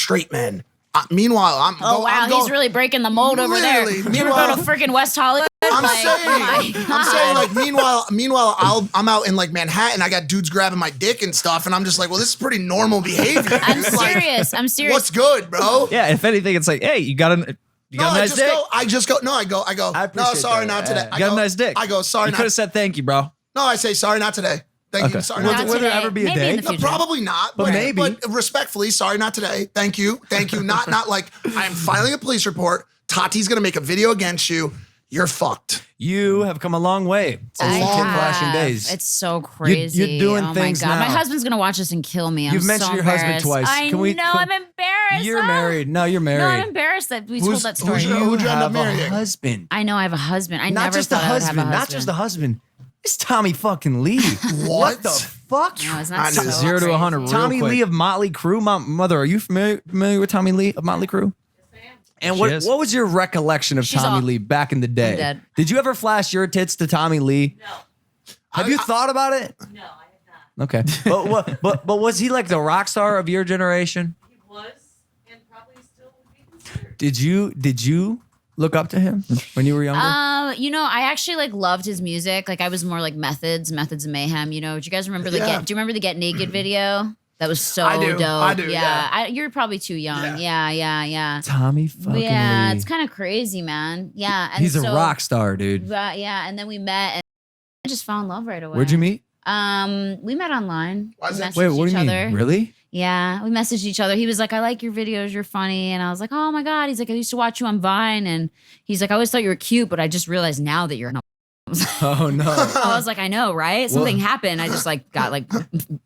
straight men. Meanwhile, he's really breaking the mold over there. You ever go to freaking West Hollywood? I'm saying, like, meanwhile, I'm out in like Manhattan. I got dudes grabbing my dick and stuff, and I'm just like, well, this is pretty normal behavior. I'm serious. I'm serious. What's good, bro? Yeah, if anything, it's like, hey, you got a nice dick. I go. No, sorry, not today. You got a nice dick. I go, sorry. You could have said thank you, bro. No, I say sorry, not today. Thank you. Sorry, not Will today. there ever be a day? No, probably not, but maybe. But respectfully, sorry, not today. Thank you. Not like I am filing a police report. Tati's gonna make a video against you. You're fucked. You have come a long way since the flashing days. It's so crazy. You're doing things my God. now. My husband's gonna watch this and kill me. You've mentioned your husband twice. I know. I'm embarrassed. You're married. No, you're married. No, I'm embarrassed that we told that story. Who'd you end up a marrying? husband. I know I have a husband. I Not never just the thought I would have a husband. Not husband. just the husband. It's Tommy fucking Lee. What the fuck? No, it's not so 0 to 100 real crazy. Tommy Lee of Motley Crue. My mother, are you familiar with Tommy Lee of Motley Crue? And what was your recollection of Tommy Lee back in the day? I'm dead. Did you ever flash your tits to Tommy Lee? No. Have you thought about it? No, I have not. Okay. but was he like the rock star of your generation? He was, and probably still would be considered. Did you look up to him when you were younger? I actually like loved his music. Like I was more like Methods of Mayhem. You know, do you guys remember do you remember the Get Naked video? That was so dope. I do. Yeah. You're probably too young. Yeah. Tommy fucking Lee. It's kind of crazy, man. Yeah. And He's a rock star, dude. Yeah. And then we met and I just fell in love right away. Where'd you meet? We met online. Why is that? Wait, what do you mean? Really? Yeah, we messaged each other. He was like, I like your videos, you're funny. And I was like, oh my God. He's like, I used to watch you on Vine. And he's like, I always thought you were cute, but I just realized now that you're not. Oh no. I was like, I know, right? Something happened. I just like got like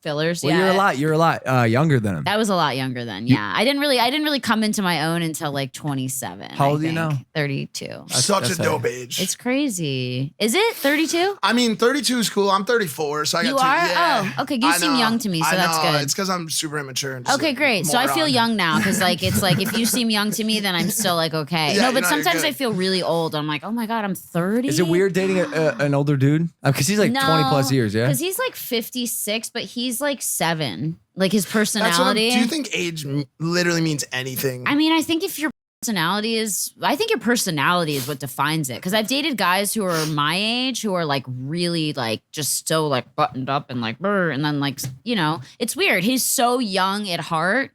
fillers. Well, you're a lot younger than him. That was a lot younger then. Yeah. I didn't really come into my own until like 27. How old are you now? 32. Such a dope age. It's crazy. Is it 32? I mean, 32 is cool. I'm 34, so I got You two. are? Yeah. Oh, okay. You seem young to me, so that's good. It's because I'm super immature. And just, Okay, great. So I feel young now because like it's like if you seem young to me, then I'm still like okay. Yeah, no, but you're sometimes good. I feel really old. I'm like, oh my God, I'm 30. Is it weird dating an older dude? Because he's like 20 plus years, yeah? Because he's like 56, but he's like 7. Like his That's what personality. do you think age literally means anything? I mean, I think if your personality is what defines it. Because I've dated guys who are my age who are like really like just so like buttoned up and like brr, and then like, you know, it's weird. He's so young at heart.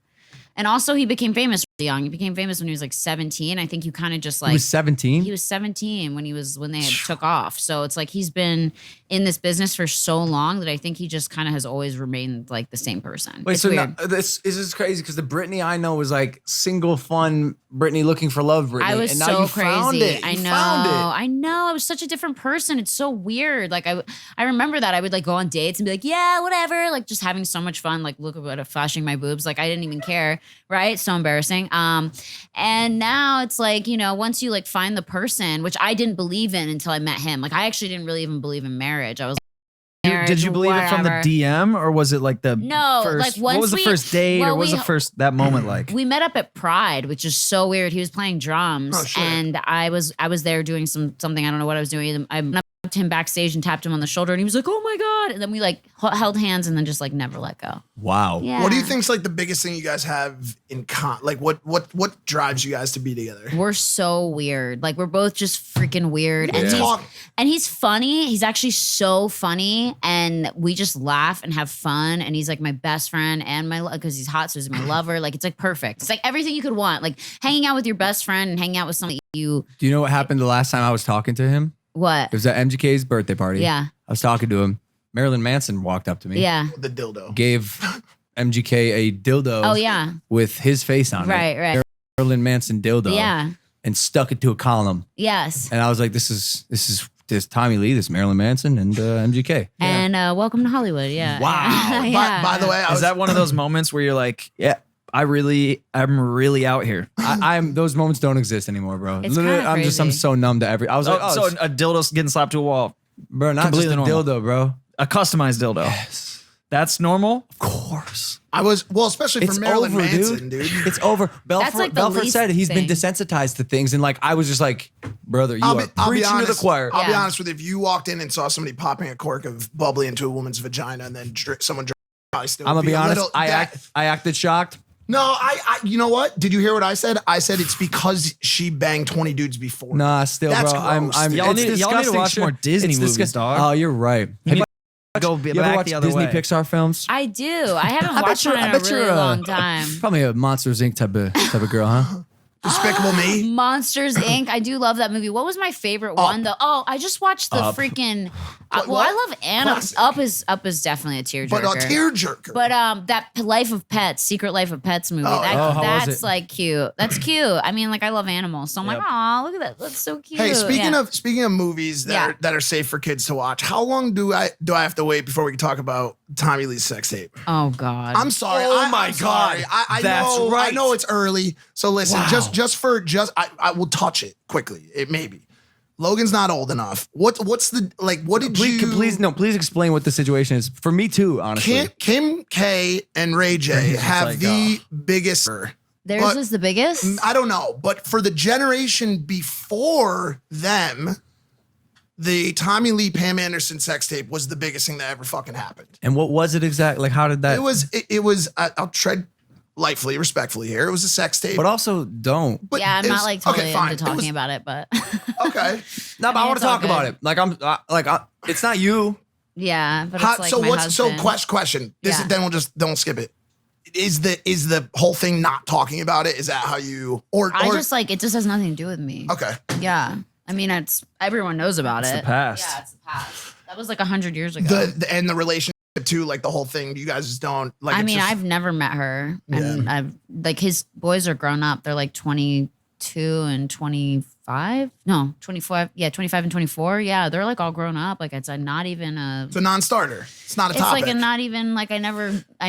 And also he became famous really young. He became famous when he was like 17. I think you kind of just like. He was 17? He was 17 when they had took off. So it's like he's been in this business for so long that I think he just kind of has always remained like the same person. Wait, it's so weird. now, this is crazy because the Britney I know was like single fun Britney looking for love Britney. I was and now so you crazy. Found it. I You know. found it. I know. I was such a different person. It's so weird. Like I remember that I would like go on dates and be like, yeah, whatever. Like just having so much fun. Like look at flashing my boobs. Like I didn't even care. Right. So embarrassing. And now it's like, you know, once you like find the person, which I didn't believe in until I met him. Like I actually didn't really even believe in marriage. I was Did you believe it from the DM or was it like the No, first, like once what was the first date or what was the first that moment like? We met up at Pride, which is so weird. He was playing drums and I was there doing something. I don't know what I was doing. I went up to him backstage and tapped him on the shoulder and he was like, oh my God. And then we like held hands and then just like never let go. Wow. Yeah. What do you think's like the biggest thing you guys have in like what drives you guys to be together? We're so weird. Like we're both just freaking weird. Yeah. And he's funny. He's actually so funny. And we just laugh and have fun. And he's like my best friend and because he's hot, so he's my lover. Like it's like perfect. It's like everything you could want. Like hanging out with your best friend and hanging out with somebody you. Do you know what happened the last time I was talking to him? What? It was at MGK's birthday party. Yeah. I was talking to him. Marilyn Manson walked up to me. Yeah. The dildo. Gave MGK a dildo. Oh yeah. With his face on it. Right. Marilyn Manson dildo. Yeah. And stuck it to a column. Yes. And I was like, this is Tommy Lee, this Marilyn Manson, and MGK. And welcome to Hollywood. Yeah. Wow. Yeah. By the way, is that one of those moments where you're like, yeah, I'm really out here. Those moments don't exist anymore, bro. It's Literally, crazy. I'm so numb to every. I was like, so a dildo getting slapped to a wall, bro, not just a dildo, bro. A customized dildo. Yes. That's normal? Of course. Especially for Marilyn Manson, dude. It's over. Belfort said he's been thing. desensitized to things, and like I was just like, brother, you are preaching to the choir. I'll be honest with you. If you walked in and saw somebody popping a cork of bubbly into a woman's vagina, and then someone probably still. I'm gonna be honest. little, I acted shocked. No, you know what? Did you hear what I said? I said it's because she banged 20 dudes before. Nah, still, That's bro. gross, I'm. dude. Y'all It's need to disgusting. watch more Disney It's movies, disgusting. dog. Oh, you're right. You Have go you ever back watched the other Disney way. Pixar films? I do. I haven't I bet watched you're- one I in a bet you're really a- long time. Probably a Monsters Inc. type of girl, huh? Despicable Me. Monsters Inc. I do love that movie. What was my favorite one though? Oh, I just watched the freaking. What- well, what? I love Anna. Classic. Up is definitely a tearjerker. But a tearjerker. But that Life of Pets, Secret Life of Pets movie. Oh, how was That's it? like cute. That's cute. I mean, like I love animals, so I'm like, oh, look at that. That's so cute. Hey, speaking Yeah. of movies that are safe for kids to watch, how long do I have to wait before we can talk about Tommy Lee's sex tape? Oh God. I'm sorry. Oh my I'm sorry. God. I That's know. right. I know it's early. So listen, Wow. I will touch it quickly. It maybe. Logan's not old enough. What's the what did you Please explain what the situation is for me too. Honestly, Kim K and Ray J It's have like, the biggest. Theirs but- is the biggest. I don't know, but for the generation before them, the Tommy Lee Pam Anderson sex tape was the biggest thing that ever fucking happened. and what was it exactly? Like, how did that? It was. I'll tread lightly, respectfully here. It was a sex tape. But also, don't. But Yeah, I'm it not was- like totally okay, fine. into It talking was- about it, but Okay. No, but I mean, want it's to all talk about good. it. Like it's not you. yeah. But How- it's like so my what's husband. question? This Yeah. is, then we'll just don't skip it. Is the whole thing not talking about it? Is that how you or I just like it. Just has nothing to do with me. okay? Yeah. I mean, it's everyone knows about It's it. the past. Yeah, it's the past. That was like 100 years ago. And the relationship too, like the whole thing. You guys just don't like. I it's mean, just- I've never met her, and I've like his boys are grown up. They're like 22 and 25. No, 25. Yeah, 25 and 24. Yeah, they're like all grown up. Like it's not even a. it's a non-starter. It's not a It's topic. like a not even like I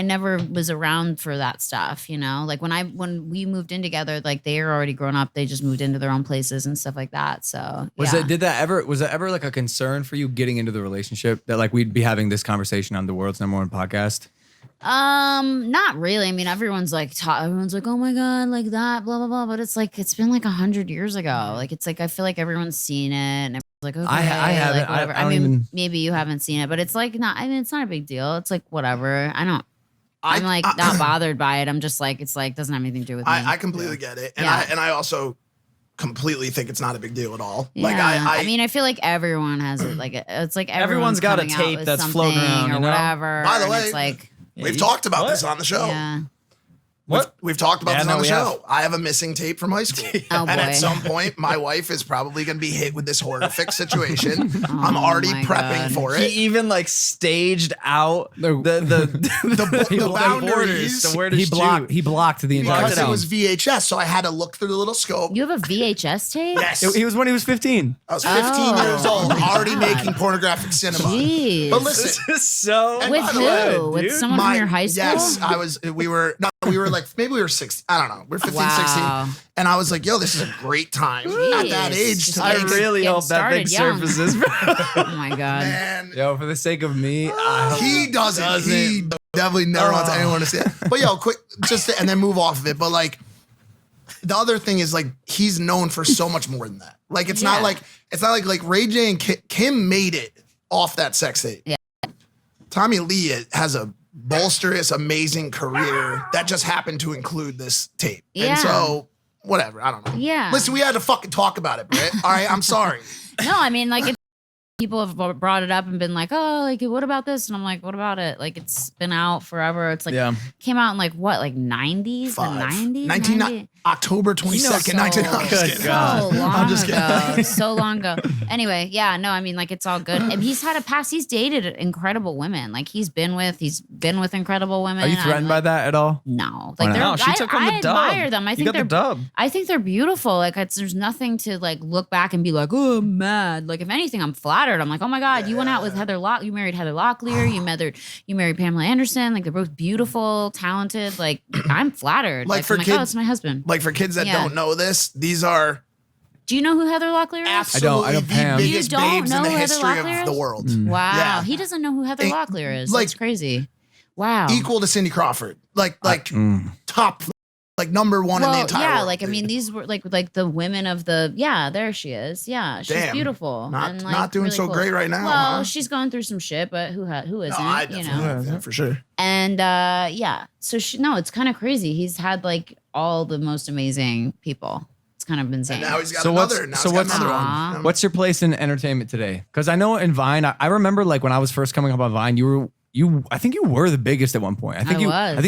never was around for that stuff. You know, like when we moved in together, like they are already grown up. They just moved into their own places and stuff like that. So Was yeah. was that ever like a concern for you getting into the relationship that like we'd be having this conversation on the world's #1 podcast? Not really. I mean, everyone's like, oh my God, like that, blah, blah, blah. But it's like, it's been like 100 years ago. Like, it's like, I feel like everyone's seen it and everyone's like, okay. I haven't. Like, whatever. I don't mean, even- maybe you haven't seen it, but it's like, it's not a big deal. It's like, whatever. I'm like not bothered by it. I'm just like, it's like, doesn't have anything to do with me. I completely get it, and Yeah. I also completely think it's not a big deal at all. Yeah. Like I mean, I feel like everyone has it. Like, it's like Everyone's got a coming out tape with that's floating something around, or you know? whatever. By the and way, it's like, we've talked about this on the show. yeah. We've talked about Yeah, this no, on the we show. have. I have a missing tape from high school. Oh, And at boy. some point, my wife is probably going to be hit with this horrific situation. I'm already my prepping God. for He it. even like staged out the The boundaries. to where to shoot. He blocked the entire Because it thing. was VHS, so I had to look through the little scope. You have a VHS tape? Yes. He was when he was 15. I was 15 Oh. years old, Oh my already God. making pornographic cinema. Jeez. But listen, This is so And With by the way, who? With dude, someone from your high school? Yes, we were like, maybe we were 16. I don't know. We're 15, Wow. 16. And I was like, yo, this is a great time at that Jeez. age Just to I make getting- really getting hope that thing started young. surfaces. Oh my God. And Yo, for the sake of me, I he doesn't. He definitely never wants anyone to see it. But yo, quick, and then move off of it. But like, the other thing is like, he's known for so much more than that. Like, it's not like Ray J and Kim made it off that sex tape. Yeah. Tommy Lee has a bolsterous, amazing career that just happened to include this tape. Yeah. And so, whatever. I don't know. Yeah. Listen, we had to fucking talk about it, Britt. All right, I'm sorry. No, I mean, like, people have brought it up and been like, oh, like, what about this? And I'm like, what about it? Like, it's been out forever. It's like, Yeah. came out in like what, like 90s? The 90s? 19 October 22nd, 19. I'm just Good kidding. God. So long I'm just ago. So long ago. Anyway, yeah, no, I mean, like, it's all good. And he's had a past. He's dated incredible women. Like, he's been with incredible women. Are you threatened by that at all? No. Why Like, not? they're, No, she took home I the dub. admire them. I You think got they're the dub. I think they're beautiful. Like, there's nothing to like look back and be like, oh, I'm mad. Like, if anything, I'm flattered. I'm like, oh my God, you went out with Heather You married Heather Locklear. You married Pamela Anderson. Like, they're both beautiful, talented. Like, I'm flattered. Like, Like, for I'm like, kids- oh, it's my husband. Like for kids that Yeah. don't know this, these are Do you know who Heather Locklear is? absolutely I know the Pam. biggest You don't babes in know the who Heather history Locklear of the is? world. Wow. Yeah. He doesn't know who Heather It- Locklear is. like- That's crazy. Wow. Equal to Cindy Crawford. Like top like number one in the entire yeah, world. like I mean, these were like the women of the there she is. Yeah, she's Damn. beautiful. Not and, like, not doing really so cool. great right now. Well, huh? she's going through some shit, but who isn't? No, I you definitely know. have, yeah, for sure. And so it's kind of crazy. He's had like all the most amazing people. It's kind of insane. And now he's got So what's- another. Now so he's got what's- another Aw. one. What's your place in entertainment today? Because I know in Vine, I remember like when I was first coming up on Vine, I think you were the biggest at one point. I think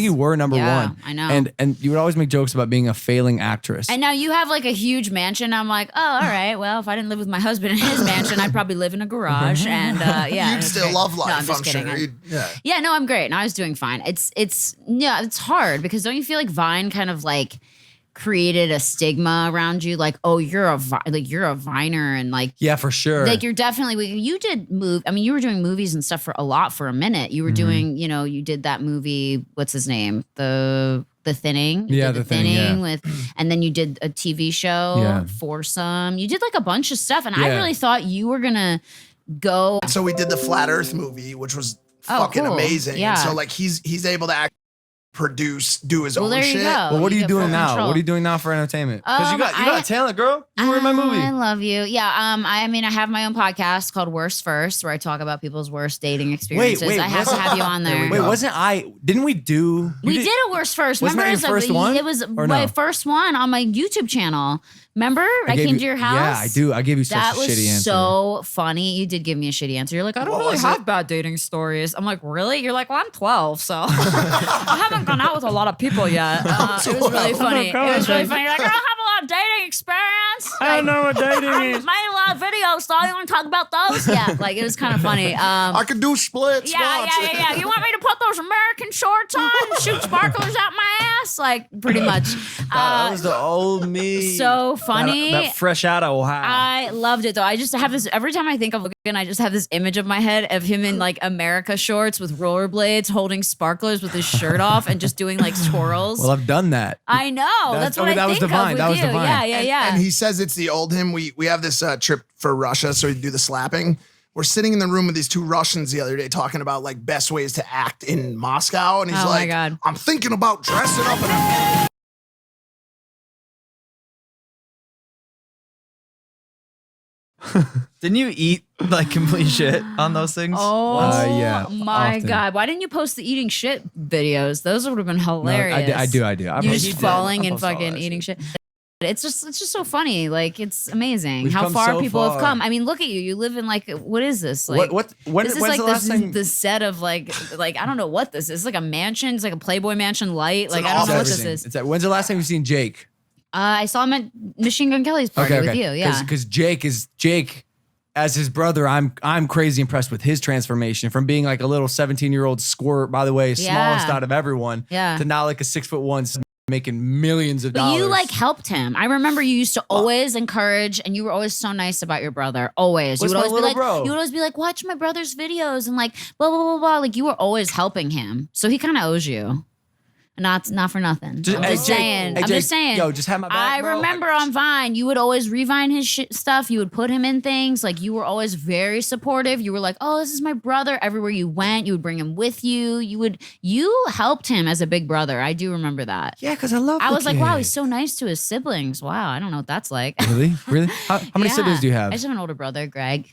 you were number Yeah, one. I know. And you would always make jokes about being a failing actress. And now you have like a huge mansion. I'm like, oh, all right. Well, if I didn't live with my husband in his mansion, I'd probably live in a garage. And yeah, You'd it's still great. love No, life, I'm just I'm kidding. sure. Yeah. Yeah, no, I'm great. And I was doing fine. It's hard because don't you feel like Vine kind of like created a stigma around you, like, oh, you're a Viner, and like, yeah, for sure. like you're definitely you did I mean, you were doing movies and stuff for a minute. You were doing, you did that movie. What's his name? The Thinning. You Yeah, did The Thinning, yeah. with, and then you did a TV show, Yeah. Foursome. You did like a bunch of stuff, and I Yeah. really thought you were gonna go. So we did the Flat Earth movie, which was Oh, fucking cool. amazing. Yeah. And so like he's able to do his Well, own there you shit. go. well, what are you get doing full now? control. What are you doing now for entertainment? Because you got I- talent, girl. You were in my movie. I love you. Yeah. I mean, I have my own podcast called Worst First, where I talk about people's worst dating experiences. wait, I have to have you on there. Wait, didn't we do? We did a Worst First. Wasn't Remember, that your first one? It was Or my no? first one on my YouTube channel. Remember, I gave came you- to your house. Yeah, I do. I gave you such That a was shitty answer. so funny. You did give me a shitty answer. You're like, I don't What really was have it? bad dating stories. I'm like, really? You're like, well, I'm 12, so I haven't gone out with a lot of people yet. It was really funny. It was really funny. You're like, I don't have a lot of dating experience. I don't know what dating I is. made a lot of videos, so I want to talk about those. Yeah, like it was kind of funny. I could do splits. Yeah. You want me to put those American shorts on and shoot sparklers out my ass? Like, pretty much. That was the old me. So funny. That fresh out of Ohio. I loved it though. I just have this every time I think of Logan, I just have this image of my head of him in like America shorts with rollerblades, holding sparklers with his shirt off, and just doing like twirls. Well, I've done that. I know. That's what that I was think divine. of with That was you. divine. Yeah. And he says it's the old him. We have this trip for Russia, so we do the slapping. We're sitting in the room with these two Russians the other day talking about like best ways to act in Moscow, and he's Oh, my like, God. I'm thinking about dressing up in a Didn't you eat like complete shit on those things? Oh yeah, my often. God. Why didn't you post the eating shit videos? Those would have been No, hilarious. I do. I You posted just that. falling I and posted all fucking that eating shit. shit. It's just so funny. Like, it's amazing We've how come far so people have far. come. I mean, look at you. You live in like, what is this? Like, When, this is when's like the last time? the set of like I don't know what this is. It's like a mansion. It's like a Playboy mansion light. Like, an I don't know what office. this is. When's the last time you've seen Jake? I saw him at Machine Gun Kelly's party with you. Yeah. Because Jake, as his brother, I'm crazy impressed with his transformation from being like a little 17-year-old squirt, by the way, smallest Yeah. out of everyone, Yeah. to now like a 6'1" making millions of But dollars. you like helped him. I remember you used to always encourage, and you were always so nice about your brother. Always. What's you would my always be little like, bro? you would always be like, watch my brother's videos and like blah blah blah blah. Like you were always helping him, so he kind of owes you. Not for nothing. Just- I'm hey, just Jake, saying. hey, I'm Jake, just saying. yo, just have my back, I bro. remember on Vine, you would always revine his stuff. You would put him in things. Like you were always very supportive. You were like, oh, this is my brother. Everywhere you went, you would bring him with you. You helped him as a big brother. I do remember that. Yeah, because I love. I the was like, wow, kid. he's so nice to his siblings. Wow, I don't know what that's like. Really? How many Yeah. siblings do you I have? just have an older brother, Greg.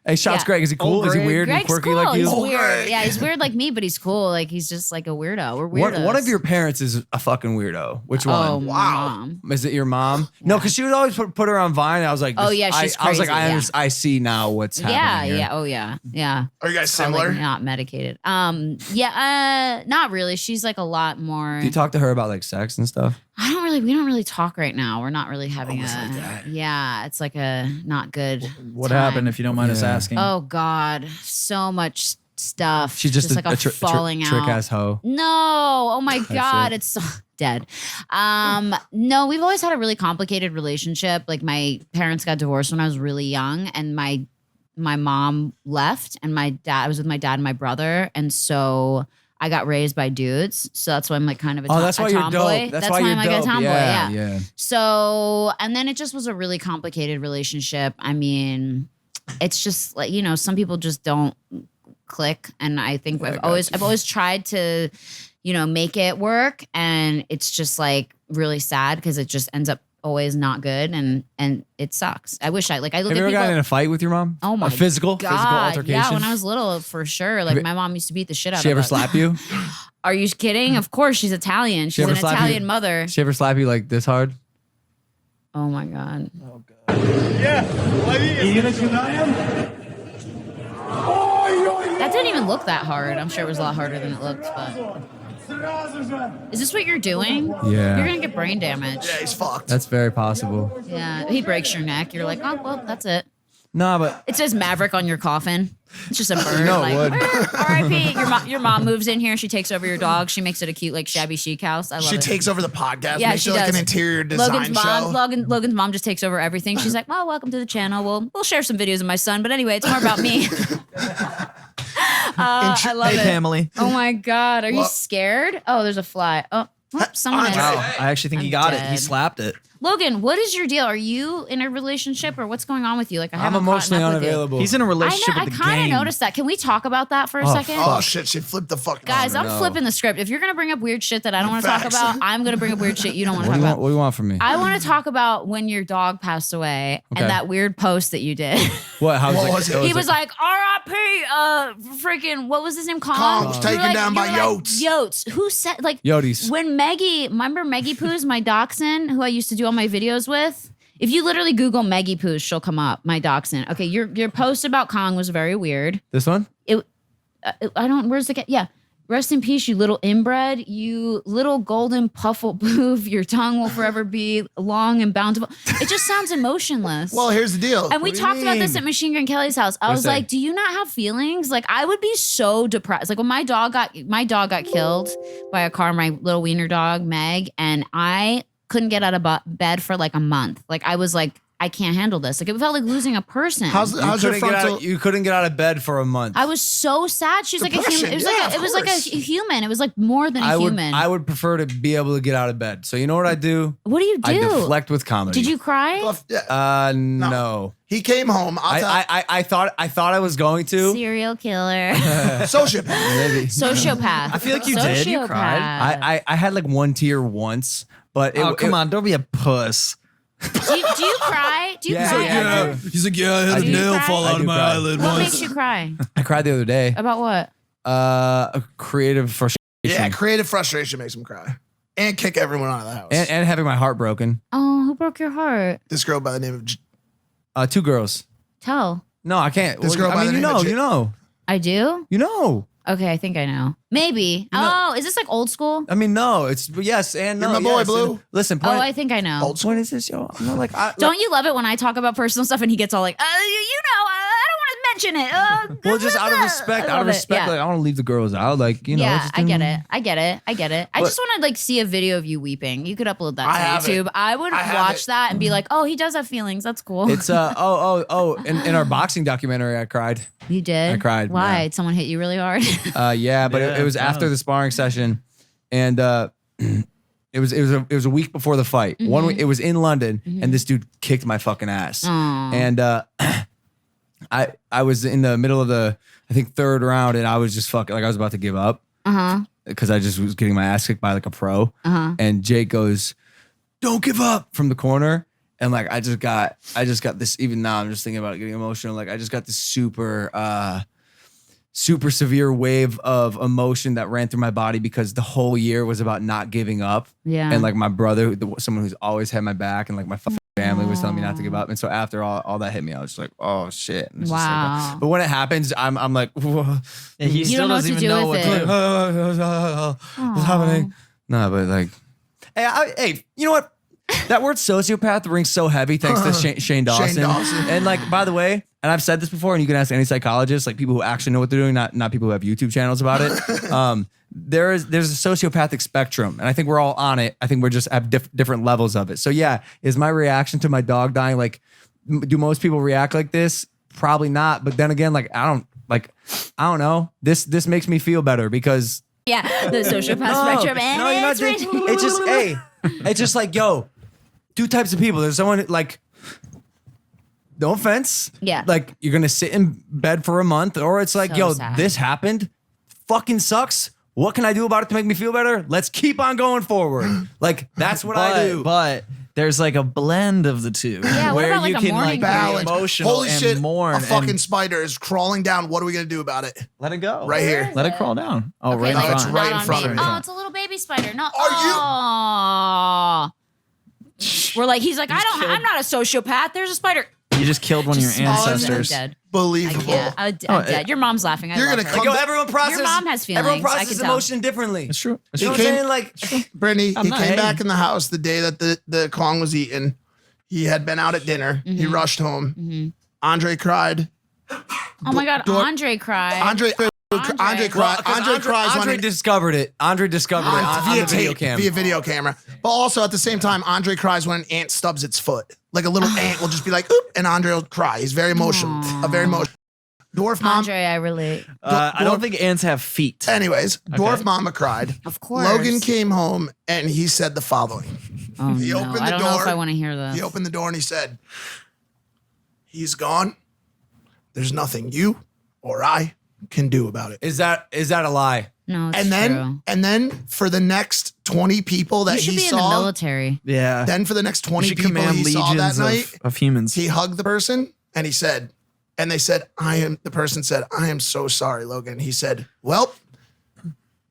Hey, shouts, Yeah. Greg. Is he cool? Oh, Is he Greg. weird and Greg's quirky cool. like you? He's Oh, weird. Greg. Yeah, he's weird like me, but he's cool. Like he's just like a weirdo. We're weirdos. One of your parents is a fucking weirdo. Which Oh, one? my Wow. mom. Is it your mom? No, because she would always put her on Vine. I was like, Oh, this- yeah, she's I was like, crazy, yeah. I see now what's happening. Yeah, here. yeah, oh yeah, yeah. Are you guys Or, like, similar? not medicated. Not really. She's like a lot more. Do you talk to her about like sex and stuff? We don't really talk right now. We're not really having Almost like that. yeah, it's like a not good. What time. happened, if you don't mind us Yeah. asking? Oh God, so much stuff. She's just like a falling out. trick ass hoe. No, oh my God, it. it's so dead. No, we've always had a really complicated relationship. Like my parents got divorced when I was really young, and my mom left, and I was with my dad and my brother, and so I got raised by dudes. So that's why I'm like kind of a, That's why a you're tomboy. dope. That's why you're I'm like dope. a tomboy. Yeah, Yeah. yeah. So, and then it just was a really complicated relationship. I mean, it's just like, some people just don't click. And I think I've always tried to, make it work. And it's just like really sad because it just ends up always not good and it sucks. I wish I look Have at you ever people. gotten in a fight with your mom? Oh my a physical altercation? Yeah, when I was little, for sure. Like my mom used to beat the shit out of She ever us. slap you? Are you kidding? Of course, she's Italian. She's ever an slap you? Italian mother. She ever slap you like this hard? Oh my God. That didn't even look that hard. I'm sure it was a lot harder than it looked, but. Is this what you're doing? Yeah. You're gonna get brain damage. Yeah, he's fucked. That's very possible. Yeah. He breaks your neck. You're like, oh well, that's it. No, but It says Maverick on your coffin. It's just a bird. No, it would. R.I.P. Your mom moves in here. She takes over your dog. She makes it a cute, like shabby chic house. I love She it. takes over the podcast. Yeah, makes she it like does. an interior design show. Logan's mom just takes over everything. She's like, "Well, welcome to the channel. We'll share some videos of my son, but anyway, it's more about me." I love Hey, it. family. Oh my God, are you Well- scared? Oh, there's a fly. Oh, someone is. Wow. I actually think he I'm got it. He dead. slapped it. Logan, what is your deal? Are you in a relationship or what's going on with you? Like, I I'm haven't emotionally caught up with you. unavailable. He's in a I relationship know. I with the kind of game. noticed that. Can we talk about that for a Oh, second? Oh shit, she flipped the fucking Guys, I'm no. flipping the script. If you're gonna bring up weird shit that I don't want to talk Facts. about, I'm gonna bring up weird shit you don't want to What talk do you want? about. What do you want from me? I want to talk about when your dog passed away Okay. and that weird post that you did. What? How What was it? He was like, R.I.P. Freaking, what was his name? Kong. Kong was You were taken down by you were Yotes. Yotes. Who said like Yotes. when Maggie? Remember Maggie Poos, my dachshund, who I used to do all my videos with. If you literally Google Maggie Poos, she'll come up. My dachshund. Okay, your post about Kong was very weird. This one? I don't. Where's the cat? Yeah. Rest in peace, you little inbred, you little golden puffle boof. Your tongue will forever be long and bountiful. It just sounds emotionless. Well, here's the deal. And we do you talked about this mean? at Machine Gun Kelly's house. I What'd was it say? like, "Do you not have feelings?" Like, I would be so depressed. Like when my dog got killed by a car, my little wiener dog Meg, and I couldn't get out of bed for like a month. Like I was like, I can't handle this. Like it felt like losing a person. how's your frontal? You couldn't get out of bed for a month. I was so sad. She's like a human. Depression, It was yeah, like of it was like a course. human. It was like more than a I would. human. I would prefer to be able to get out of bed. So you know what I do? What do you I do? deflect with comedy. Did you cry? Yeah. No. He came home. I thought I was going to. Serial killer. Sociopath. Maybe. Sociopath. I feel like you did. You cried. I had like one tear once, but Oh, come on. Don't be a puss. Do you cry? Do you Yeah, cry? yeah, ever? yeah. He's like, yeah, I had Do you cry? I do cry. What makes you cry? I cried the other day. About what? A creative frustration. Yeah, creative frustration makes him cry. And kick everyone out of the house. and having my heart broken. Oh, who broke your heart? This girl by the name of 2 girls. Tell. No, I can't. This girl by the name of you know. I do? You know. Okay, I think I know. Maybe. know- Oh, is this like old school? I mean, no. It's yes and no. You're my boy, yes. Blue. And- Listen, Oh, point. I think I know. Old What is this, yo? I'm not like. Don't you love it when I talk about personal stuff and he gets all like, you know, I don't want to mention it. Well, just out of respect, I love it. Yeah. like I want to leave the girls out, like you know. Yeah, just I get in- it. I get it. I But- just want to like see a video of you weeping. You could upload that I to have it. YouTube. I would I have watch it. that and be like, oh, he does have feelings. That's cool. It's in our boxing documentary, I cried. You did? I cried, Why? yeah. Did someone hit you really hard? Yeah, but Yeah, it was it after does. the sparring session, and it was a week before the fight. Mm-hmm. 1 week. It was in London, and this dude kicked my fucking ass. Aw. And I was in the middle of the I think 3rd round, and I was just fucking like I was about to give up Uh-huh. because I just was getting my ass kicked by like a pro. Uh-huh. And Jake goes, "Don't give up" from the corner. And like I just got this. Even now, I'm just thinking about it, getting emotional. Like I just got this super severe wave of emotion that ran through my body because the whole year was about not giving up. Yeah. And like my brother, someone who's always had my back, and like my fucking family was telling me not to give up. And so after all that hit me, I was just like, oh shit. And it's just like, Wow. but when it happens, I'm like, whoa. And he You still don't know what doesn't to even do know with what it. to do. What's happening? No, but like, hey, you know what? That word sociopath rings so heavy thanks to Shane Dawson. Dawson. And like, by the way, and I've said this before, and you can ask any psychologist, like people who actually know what they're doing, not people who have YouTube channels about it. There's a sociopathic spectrum, and I think we're all on it. I think we're just have different levels of it. So yeah, is my reaction to my dog dying like? Do most people react like this? Probably not. But then again, like I don't know. This makes me feel better because yeah, the sociopath spectrum. And no, you're not. It's just it's just like yo, 2 types of people. There's someone like. No offense. Yeah. Like you're gonna sit in bed for a month, or it's like, So yo, sad. this happened, fucking sucks. what can I do about it to make me feel better? Let's keep on going forward. Like that's what I do. But there's like a blend of the two. Yeah, what where about, like, you a can morning like Balance. be emotional Holy and shit! mourn. A fucking and spider is crawling down. What are we gonna do about it? Let it go. Right here. let it crawl down. Oh, right in like, No, it's front. right not in on front me. of me. Oh, it's a little baby spider. No. Are you- Oh. We're like, he's like, I'm not a sociopath. There's a spider. You just killed one of your Just smaller than ancestors. I'm dead. Believable. I'm Oh, dead. Your mom's laughing. I You're love gonna her. come- Like, yo, everyone processes. Your mom has feelings. Everyone I processes can tell. emotion differently. It's true. It's You know true. what I'm came- saying? Like, Brittany, I'm he not came hating. back in the house the day that the Kong was eaten. He had been out at dinner. He rushed home. Andre cried. Oh my God, Door- Andre cried. Andre cried. well, 'cause Andre cries when Andre discovered it. Andre discovered it on via the video tape, cam. via video camera. But also at the same time, Andre cries when an ant stubs its foot. Like a little ant will just be like, oop, and Andre will cry. He's very emotional. A very emotional. Dwarf mom. Andre, I relate. I don't think ants have feet. Anyways, Dwarf mama cried. Of course. Logan came home and he said the following. Oh, He no. opened the I don't know if door. I want to hear this. He opened the door and he said, he's gone. There's nothing you or I can do about it. Is that a lie? No, it's And then, true. and then for the next 20 people that You should he be in the saw, military. Yeah. then for the next You 20 should people command he saw that legions night, of humans. he hugged the person and he said, and they said, the person said, I am so sorry, Logan. He said, well,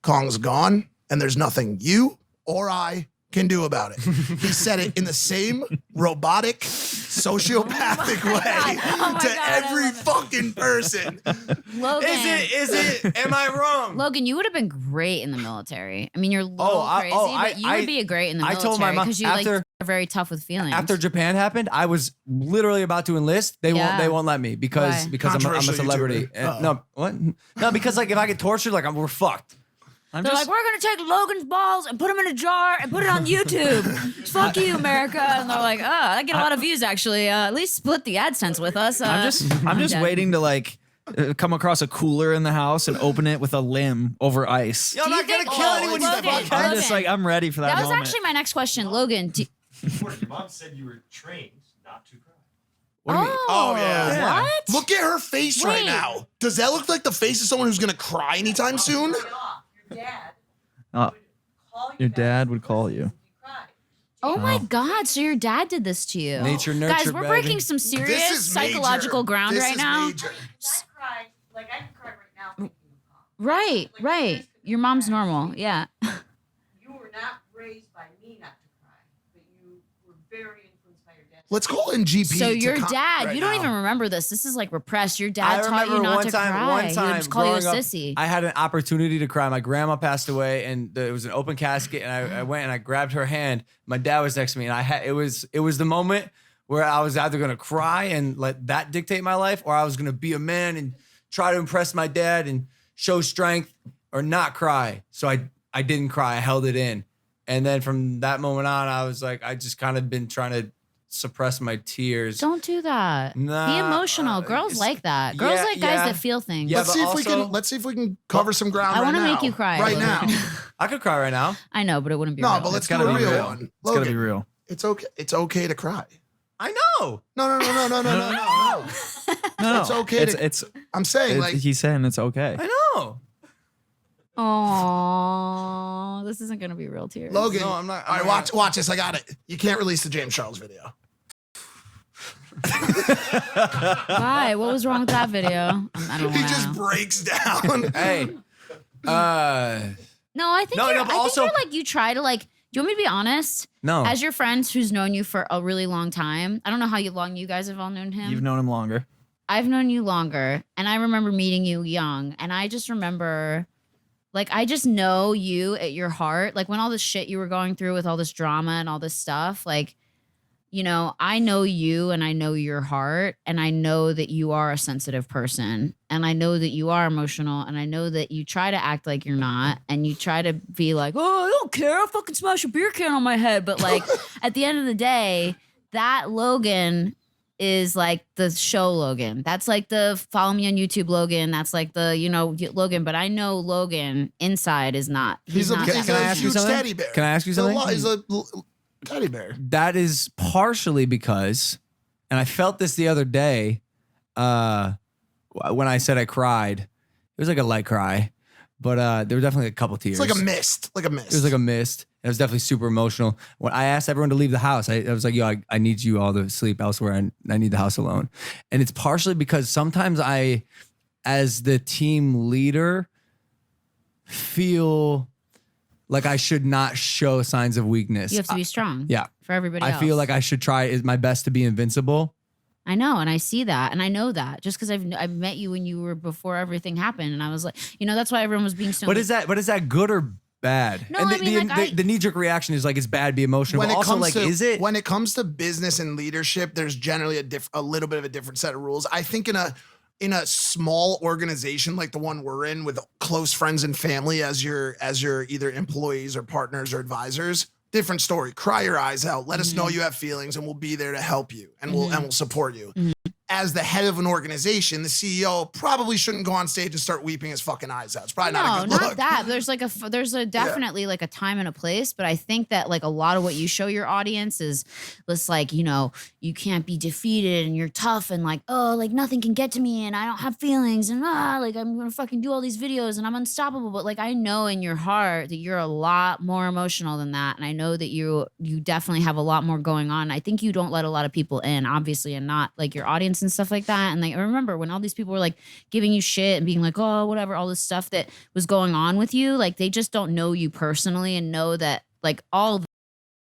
Kong's gone and there's nothing you or I can do about it. He said it in the same robotic, sociopathic way Oh my to God, I every love it. fucking person. Logan. Is it? Am I wrong? Logan, you would have been great in the military. I mean, you're a little Oh, crazy, I- but you would be great in the I military told my mom because you after- like are very tough with feelings. After Japan happened, I was literally about to enlist. They Yeah. won't let me because Why? because I'm a Controversial celebrity. YouTuber. No, what? No, because like if I get tortured, like we're fucked. They're like, we're gonna take Logan's balls and put them in a jar and put it on YouTube. Fuck you, America. And they're like, oh, I get a lot of views actually. At least split the AdSense with us. I'm just dead. waiting to like come across a cooler in the house and open it with a limb over ice. Yo, I'm Do you not gonna think- kill Oh, anyone. Logan, You fuck. I'm just like I'm ready for that, That was moment. actually my next question, Logan. Your mom said you were trained not to cry. What do you mean? Oh, yeah. What? Look at her face right Wait. now. Does that look like the face of someone who's gonna cry anytime soon? Your dad Oh, would call you your back dad would call you. if you cried. Oh my God! So your dad did this to you? Nature nurture, Guys, we're baby. breaking some This serious is major. psychological ground This right is now. major. I cried, like I can cry right now thinking of Kong. Right, Like, right. seriously, Your mom's normal. Yeah. You were not raised by me not to cry, but you were very influenced by your dad. Let's call in GP. So to your com- dad, right you don't now. even remember this. This is like repressed. Your I dad taught you remember not one to time. cry. One He time, would just call you a growing up, sissy. I had an opportunity to cry. My grandma passed away, and it was an open casket. And I went and I grabbed her hand. My dad was next to me, and it was the moment where I was either gonna cry and let that dictate my life, or I was gonna be a man and try to impress my dad and show strength, or not cry. So I didn't cry. I held it in, and then from that moment on, I was like, I just kind of been trying to suppress my tears. Don't do that. Be Nah, emotional. Girls it's- like that. Girls yeah, like guys yeah. that feel things. Yeah, Let's but see if we also- can. Let's see if we can cover some ground. I want wanna to make you cry a right little now. bit. I could cry right now. I know, but it wouldn't be No, real. but let's It's do gotta a be real real. one. It's gotta Logan, be real. It's okay. It's okay to cry. I know. No. No, It's okay to- It's I'm saying like he's saying it's okay. I know. Oh, this isn't gonna be real tears. Logan. No, I'm not- All I'm right, not- watch this. I got it. You can't release the James Charles video. Why? What was wrong with that video? I don't He know. just breaks down. Hey. No, I think No, you're, no, but I also- think you're like you try to like. Do you want me to be honest? No. As your friends who's known you for a really long time, I don't know how long you guys have all known him. You've known him longer. I've known you longer, and I remember meeting you young, and I just remember, like, I just know you at your heart. Like when all this shit you were going through with all this drama and all this stuff, like, you know, I know you and I know your heart, and I know that you are a sensitive person, and I know that you are emotional, and I know that you try to act like you're not, and you try to be like, oh, I don't care, I'll fucking smash a beer can on my head. But like at the end of the day, that Logan is like the show Logan. That's like the follow me on YouTube Logan. That's like the, you know, Logan. But I know Logan inside is not. He's not. He's Can I a ask you huge something? teddy bear. Can I ask you He's a something? lo- He's a teddy bear. That is partially because, and I felt this the other day when I said I cried. It was like a light cry. But there were definitely a couple tears. It's like a mist. Like a mist. It was like a mist. It was definitely super emotional. When I asked everyone to leave the house, I was like, yo, I need you all to sleep elsewhere. And I need the house alone. And it's partially because sometimes I, as the team leader, feel like I should not show signs of weakness. You have to be strong. Yeah. For everybody else. I feel like I should try my best to be invincible. I know, and I see that, and I know that just because I've met you when you were before everything happened, and I was like, that's why everyone was being so. But is that good or bad? No, and I mean, the knee jerk reaction is like it's bad, be emotional. When But it also, comes like, to, is it? when it comes to business and leadership, there's generally a little bit of a different set of rules. I think in a small organization like the one we're in, with close friends and family as your either employees or partners or advisors, different story. Cry your eyes out. Let us know you have feelings, and we'll be there to help you, and we'll support you. As the head of an organization, the CEO probably shouldn't go on stage and start weeping his fucking eyes out. It's probably not a good look. Not that. There's definitely like a time and a place, but I think that like a lot of what you show your audience is this like, you can't be defeated and you're tough and like, oh, like nothing can get to me and I don't have feelings and like I'm gonna fucking do all these videos and I'm unstoppable. But like I know in your heart that you're a lot more emotional than that, and I know that you definitely have a lot more going on. I think you don't let a lot of people in, obviously, and not like your audience and stuff like that. And like I remember when all these people were like giving you shit and being like, oh, whatever, all this stuff that was going on with you, like they just don't know you personally and know that like all of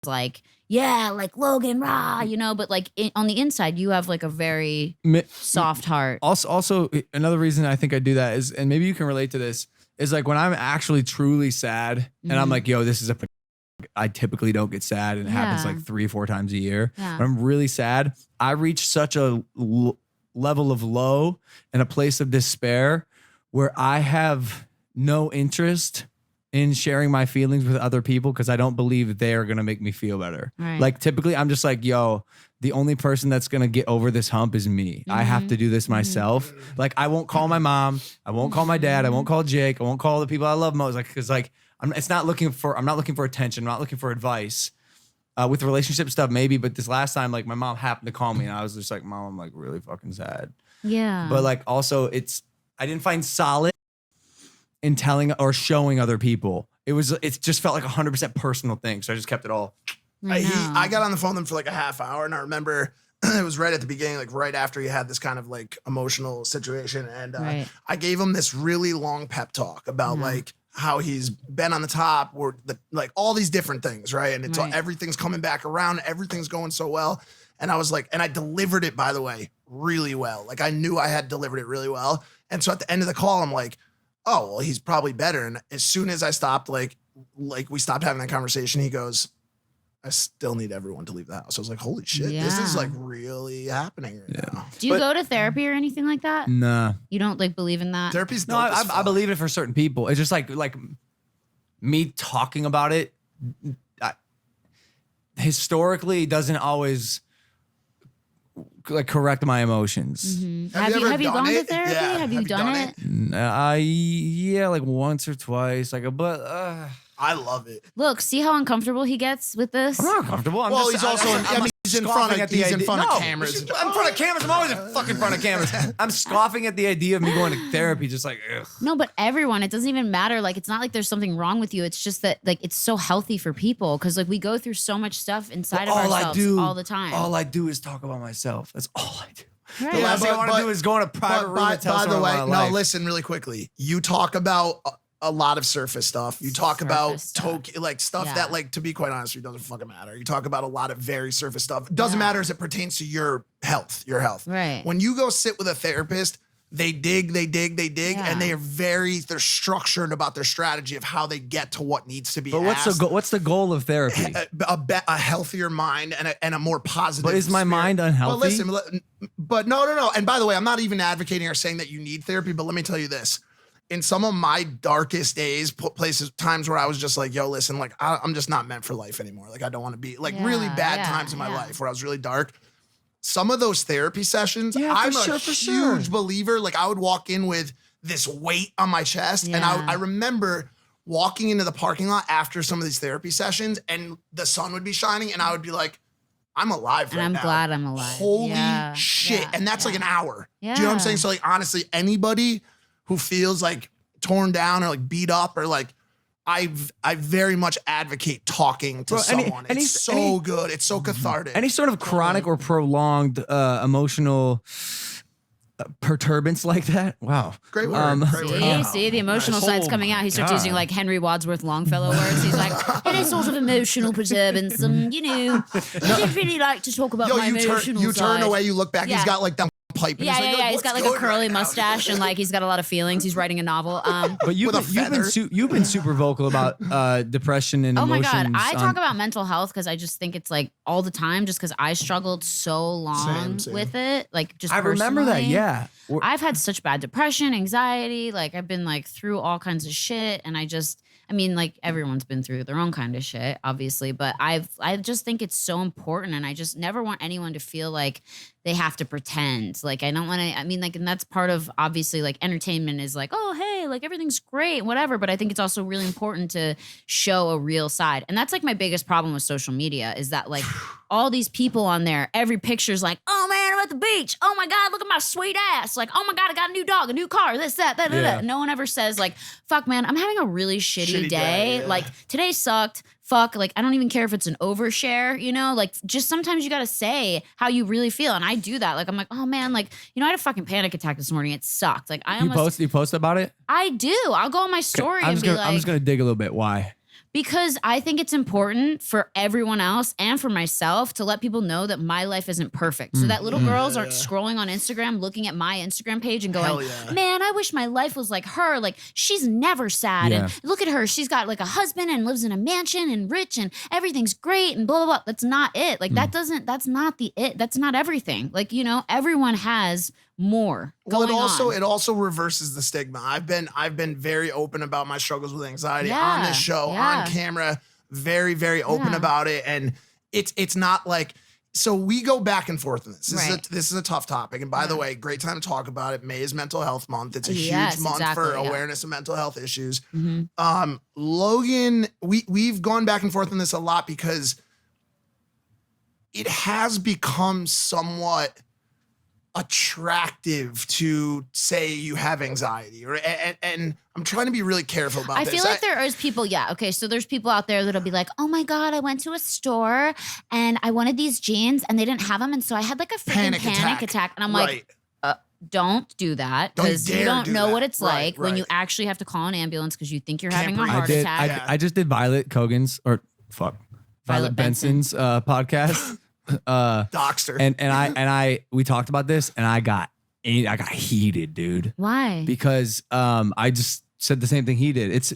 like, yeah, like Logan, rah, but like on the inside, you have like a very soft heart. Also, another reason I think I do that is, and maybe you can relate to this, is like when I'm actually truly sad and I'm like, yo, this is I typically don't get sad, and it happens like 3-4 times a year. Yeah. When I'm really sad, I reach such a level of low and a place of despair where I have no interest in sharing my feelings with other people because I don't believe they are going to make me feel better. Right. Like typically I'm just like, yo, the only person that's going to get over this hump is me. I have to do this myself. Like I won't call my mom. I won't call my dad. I won't call Jake. I won't call the people I love most. Like, cause like, I'm not looking for attention. I'm not looking for advice. With relationship stuff, maybe, but this last time, like my mom happened to call me and I was just like, Mom, I'm like really fucking sad. Yeah. But like also I didn't find solid in telling or showing other people. It just felt like 100% personal thing. So I just kept it all. I got on the phone with him for like a half hour, and I remember it was right at the beginning, like right after he had this kind of like emotional situation. And I gave him this really long pep talk about like how he's been on the top, or like all these different things, right? And it's all, everything's coming back around, everything's going so well. And I was like, and I delivered it, by the way, really well. Like I knew I had delivered it really well. And so at the end of the call, I'm like, oh, well, he's probably better. And as soon as I stopped, like we stopped having that conversation, he goes, I still need everyone to leave the house. I was like, holy shit, this is like really happening right now. Do you go to therapy or anything like that? Nah. You don't like believe in that? Therapy's No, dope as I fuck. believe it for certain people. It's just like me talking about it historically doesn't always like correct my emotions. Have you gone to therapy? Yeah. Have you done it? Yeah, like once or twice. But I love it. Look, see how uncomfortable he gets with this? I'm not uncomfortable. Well, he's also he's in front of cameras. I'm in front of cameras. I'm always in fucking front of cameras. I'm scoffing at the idea of me going to therapy, just like, ugh. No, but everyone, it doesn't even matter. Like, it's not like there's something wrong with you. It's just that, like, it's so healthy for people because, like, we go through so much stuff inside of ourselves all the time. All I do is talk about myself. That's all I do. Right. The last thing I want to do is go in a private room and tell by the someone way, about no, my life. listen really quickly. You talk about a lot of surface stuff. You talk about like stuff that, like, to be quite honest, it doesn't fucking matter. You talk about a lot of very surface stuff. It doesn't matter as it pertains to your health. Right. When you go sit with a therapist, they dig, and they're structured about their strategy of how they get to what needs to be But asked. what's the goal of therapy? A healthier mind and a more positive. But is my spirit. mind unhealthy? But listen, but no. And by the way, I'm not even advocating or saying that you need therapy, but let me tell you this. In some of my darkest days, times where I was just like, yo, listen, like, I'm just not meant for life anymore. Like, I don't want to be, like, really bad times in my life where I was really dark. Some of those therapy sessions, I'm a huge believer. Like, I would walk in with this weight on my chest. And I remember walking into the parking lot after some of these therapy sessions, and the sun would be shining, and I would be like, I'm alive right now. And I'm glad I'm alive. Holy shit. And that's like an hour. Do you know what I'm saying? So, like, honestly, anybody who feels like torn down or like beat up or like, I very much advocate talking to someone. It's so good. It's so cathartic. Any sort of chronic or prolonged emotional perturbance like that. Wow. Great word. Great word. See, the emotional side's coming out. He starts using like Henry Wadsworth Longfellow words. He's like, any sort of emotional perturbance. I didn't really like to talk about my emotional you side. turn away, you look back, Yeah. he's got like that pipe. And He's got like a curly mustache and like he's got a lot of feelings. He's writing a novel. But you've been super vocal about depression and oh my emotions. God. I talk about mental health because I just think it's like all the time just because I struggled so long Same. with it. Like just I remember that. personally. Yeah. I've had such bad depression, anxiety. Like I've been like through all kinds of shit. And I mean, like everyone's been through their own kind of shit, obviously, but I just think it's so important. And I just never want anyone to feel like they have to pretend. Like I don't want to, I mean, like, and that's part of obviously like entertainment is like, oh, hey, like everything's great, whatever. But I think it's also really important to show a real side. And that's like my biggest problem with social media is that like all these people on there, every picture's like, oh man, I'm at the beach. Oh my God, look at my sweet ass. Like, oh my God, I got a new dog, a new car, this, that. No one ever says like, fuck man, I'm having a really shitty day. Yeah. Like today sucked. Fuck, like I don't even care if it's an overshare, you know, like just sometimes you got to say how you really feel. And I do that. Like, I'm like, oh man, like, you know, I had a fucking panic attack this morning. It sucked. Like You post about it? I do. I'll go on my story I'm and be like, just gonna dig a little bit. Why? because I think it's important for everyone else and for myself to let people know that my life isn't perfect. So that little girls aren't scrolling on Instagram, looking at my Instagram page and going, man, I wish my life was like her. Like she's never sad. Yeah. And look at her. She's got like a husband and lives in a mansion and rich and everything's great and blah, blah, blah. That's not it. Like that's not the it. That's not everything. Like, you know, everyone has more going on. It also reverses the stigma. I've been very open about my struggles with anxiety on this show, on camera, very, very open about it. And it's not like, so we go back and forth in this. This is a tough topic. And by the way, great time to talk about it. May is Mental Health Month. It's a huge month for awareness of mental health issues. Logan, we've gone back and forth on this a lot because it has become somewhat attractive to say you have anxiety, or and I'm trying to be really careful about this. I feel like there is people, so there's people out there that'll be like, oh my God, I went to a store and I wanted these jeans and they didn't have them, and so I had like a freaking panic attack. And I'm like, don't do that, because you don't know what it's like when you actually have to call an ambulance because you think you're having a heart attack. I just did Violet Benson's podcast. Doxter. And we talked about this and I got heated, dude. Why? Because I just said the same thing he did. It's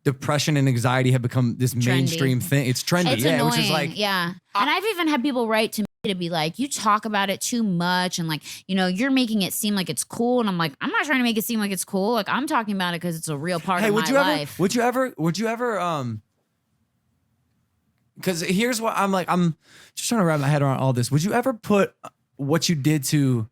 depression and anxiety have become this mainstream thing. It's trendy. It's annoying. Which is like, and I've even had people write to me to be like, you talk about it too much and like, you know, you're making it seem like it's cool. And I'm like, I'm not trying to make it seem like it's cool. Like I'm talking about it because it's a real part of my life. Would you ever because here's what I'm like, I'm just trying to wrap my head around all this. Would you ever put what you did to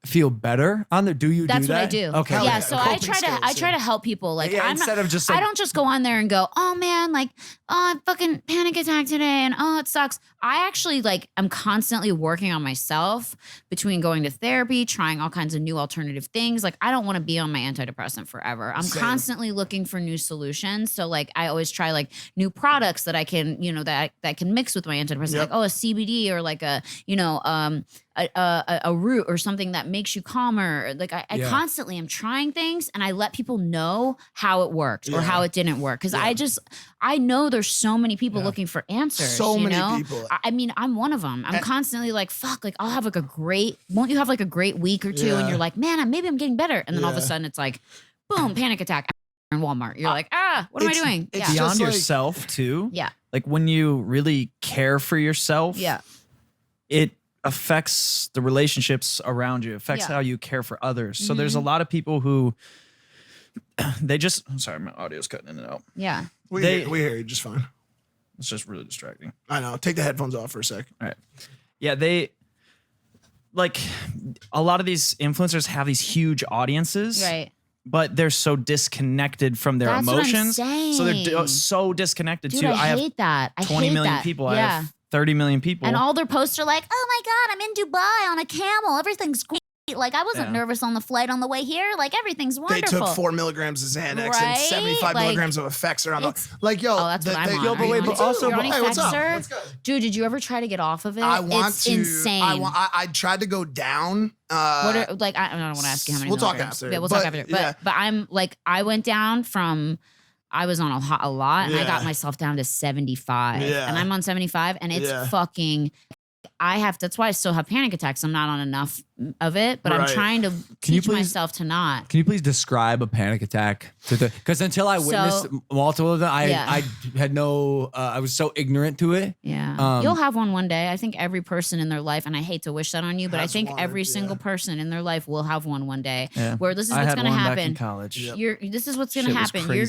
feel better on there? That's what I do. Okay. Yeah. So I try to help people. Like I don't just go on there and go, oh man, like, oh, I fucking panic attack today and oh, it sucks. I actually I'm constantly working on myself between going to therapy, trying all kinds of new alternative things. Like I don't want to be on my antidepressant forever. I'm constantly looking for new solutions. So like I always try like new products that I can, you know, that can mix with my antidepressant, like, oh, a CBD or like a, you know, a root or something that makes you calmer. Like I constantly am trying things and I let people know how it worked or how it didn't work. Cause I know there's so many people looking for answers. So many people. I mean, I'm one of them. I'm constantly like, fuck, like I'll have like won't you have like a great week or two? And you're like, man, maybe I'm getting better. And then all of a sudden it's like, boom, panic attack in Walmart. You're like, what am I doing? It's beyond yourself too. Yeah. Like when you really care for yourself. Yeah. It affects the relationships around you, affects how you care for others. So there's a lot of people who I'm sorry, my audio's cutting in and out. Yeah. We hear you just fine. It's just really distracting. I know. Take the headphones off for a sec. All right. Yeah, they like a lot of these influencers have these huge audiences. Right. But they're so disconnected from their emotions. What I'm saying. So they're so disconnected Dude, too. I hate that. 20 million people. I have 30 million people. And all their posts are like, oh my God, I'm in Dubai on a camel. Everything's great. great. Like I wasn't nervous on the flight on the way here. Like everything's They wonderful. took 4 milligrams of Xanax Right? and 75 Like, milligrams of Effexor on the it's- like, yo. Oh, that's what I'm on. yo, but Are you wait, on but too? also- You're on Hey, what's up? Effexor? What's good? Dude, did you ever try to get off of it? I want it's to. insane. I tried to go down. What are, like I don't want to ask you how many. We'll talk milligrams. after. Yeah, we'll But, talk after. But I'm like I went down from. I was on a lot, and I got Yeah. myself down to 75, Yeah. and I'm on 75, and it's Yeah. fucking. That's why I still have panic attacks. I'm not on enough of it, but I'm Right. trying to Can you teach please- myself to not. Can you please describe a panic attack? Because until I witnessed multiple of them, I had no. I was so ignorant to it. Yeah. You'll have one day. I think every person in their life, and I hate to wish that on you, but I Has think one, every yeah. single person in their life will have one day. Yeah. Where this is I what's had going to one back happen. in college. Yep. This is what's going to Shit was happen. crazy.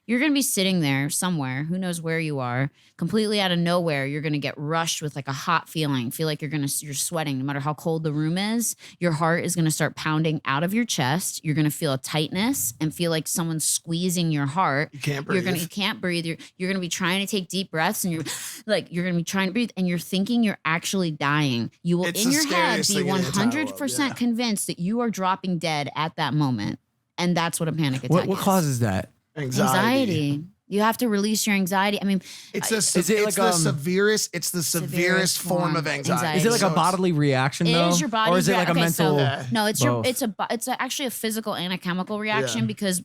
You're going to be sitting there somewhere, who knows where you are, completely out of nowhere. You're going to get rushed with like a hot feeling. Feel like you're sweating no matter how cold the room is. Your heart is going to start pounding out of your chest. You're going to feel a tightness and feel like someone's squeezing your heart. You can't breathe. You can't breathe. You're going to be trying to take deep breaths, and you're going to be trying to breathe, and you're thinking you're actually dying. You will It's in the your head scariest be thing in the entire world, 100% yeah. convinced that you are dropping dead at that moment, and that's what a panic attack What is. causes that? Anxiety. You have to release your anxiety. I mean, It's the Is it it's like, the severest. It's the severest form of anxiety. Is it like So a bodily reaction it though? is your body, or is it like a mental? Yeah. No, it's both? it's actually a physical and a chemical reaction Yeah. because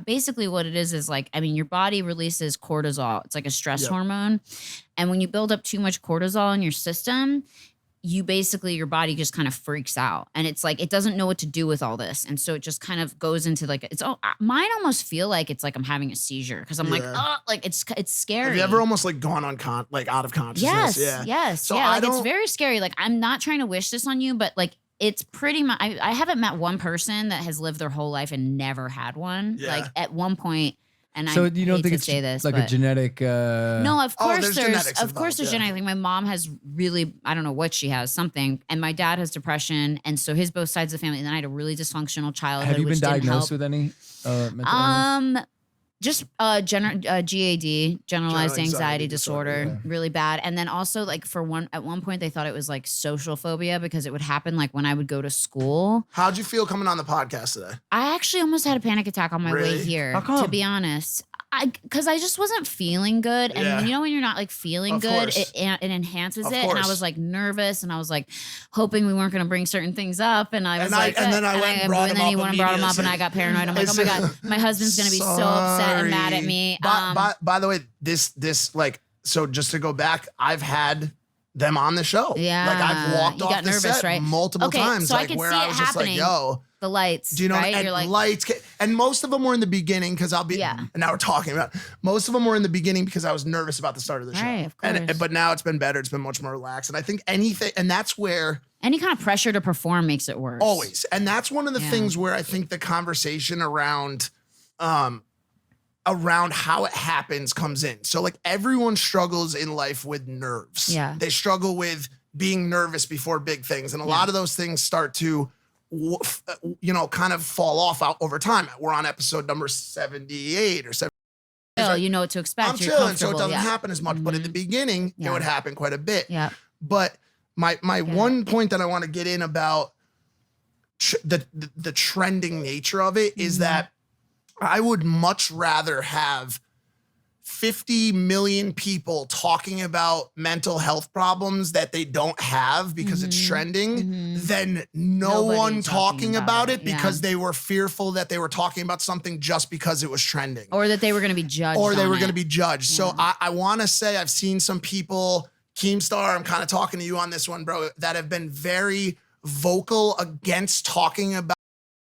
basically what it is like, I mean, your body releases cortisol. It's like a stress Yep. hormone, and when you build up too much cortisol in your system, your body just kind of freaks out, and it's like it doesn't know what to do with all this, and so it just kind of goes into like mine almost feel like it's like I'm having a seizure because I'm like, Yeah. oh, like it's scary. Have you ever almost like gone on out of consciousness? Yes, Yeah. yes, So yeah. I Like it's don't- very scary. Like I'm not trying to wish this on you, but like it's pretty much. I haven't met one person that has lived their whole life and never had one. Yeah. Like at one point, and So I you don't hate think to it's say this, like but a genetic? no, of Oh, course there's there's genetics of course involved, there's yeah. genetic. Like my mom has really, I don't know what she has, something, and my dad has depression, and so his both sides of the family. And then I had a really dysfunctional childhood. Have you been which didn't diagnosed help. with any mental illness? Just GAD, generalized General anxiety anxiety disorder, disorder, really bad. And then also like at one point they thought it was like social phobia because it would happen like when I would go to school. How'd you feel coming on the podcast today? I actually almost had a panic attack on my way Really? here, How come? to be honest. Because I just wasn't feeling good. And Yeah. you know when you're not like feeling Of good, course. it enhances Of it. And I course. was like nervous, and I was like hoping we weren't going to bring certain things up. And I was And like, then I went and brought and them then you up went and brought them up, and immediately. I got paranoid. I'm like, oh my It's- God, my husband's going to be so upset and mad at me. By the way, this like, so just to go back, I've had them on the show. Yeah. Like I've walked You off got the nervous, set right? multiple Okay, times, so I like could where see I it was just like, happening. yo. The lights, Do you know? right? And You're like, lights, and most of them were in the beginning because I'll be. Yeah. And now we're talking about most of them were in the beginning because I was nervous about the start of the show. Right, of course. But now it's been better. It's been much more relaxed, and I think anything, and that's where any kind of pressure to perform makes it worse. always, and that's one of the Yeah. things where I think the conversation around how it happens comes in. So like everyone struggles in life with nerves. Yeah. They struggle with being nervous before big things, and a lot of those things start to kind of fall off out over time. We're on episode number 78 or 70. So you know what to expect. I'm You're chilling, so it comfortable, doesn't yeah. happen as much. But in the beginning, it Yeah. would happen quite a bit. Yeah. But my one point that I want to get in about the trending nature of it is that I would much rather have 50 million people talking about mental health problems that they don't have because it's trending than no Nobody one talking talking about about it, it because they were fearful that they were talking about something just because it was trending. Or that they were going to be judged. Or they on were it. going to be judged. So I want to say I've seen some people, Keemstar, I'm kind of talking to you on this one, bro, that have been very vocal against talking about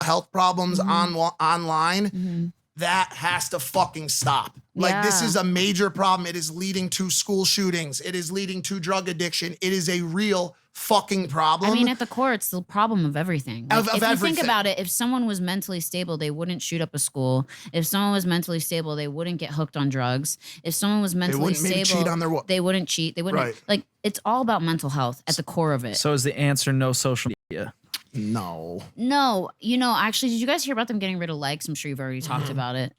health problems online. That has to fucking stop. Like this Yeah. is a major problem. It is leading to school shootings. It is leading to drug addiction. It is a real fucking problem. I mean, at the core, it's the problem of everything. Like, Of if you think everything. about it, if someone was mentally stable, they wouldn't shoot up a school. If someone was mentally stable, they wouldn't get hooked on drugs. If someone was mentally wouldn't maybe stable, cheat on their they wouldn't cheat. They wouldn't Right. like. It's all about mental health at the core of it. So is the answer no social media? no. No, actually, did you guys hear about them getting rid of likes? I'm sure you've already talked about it.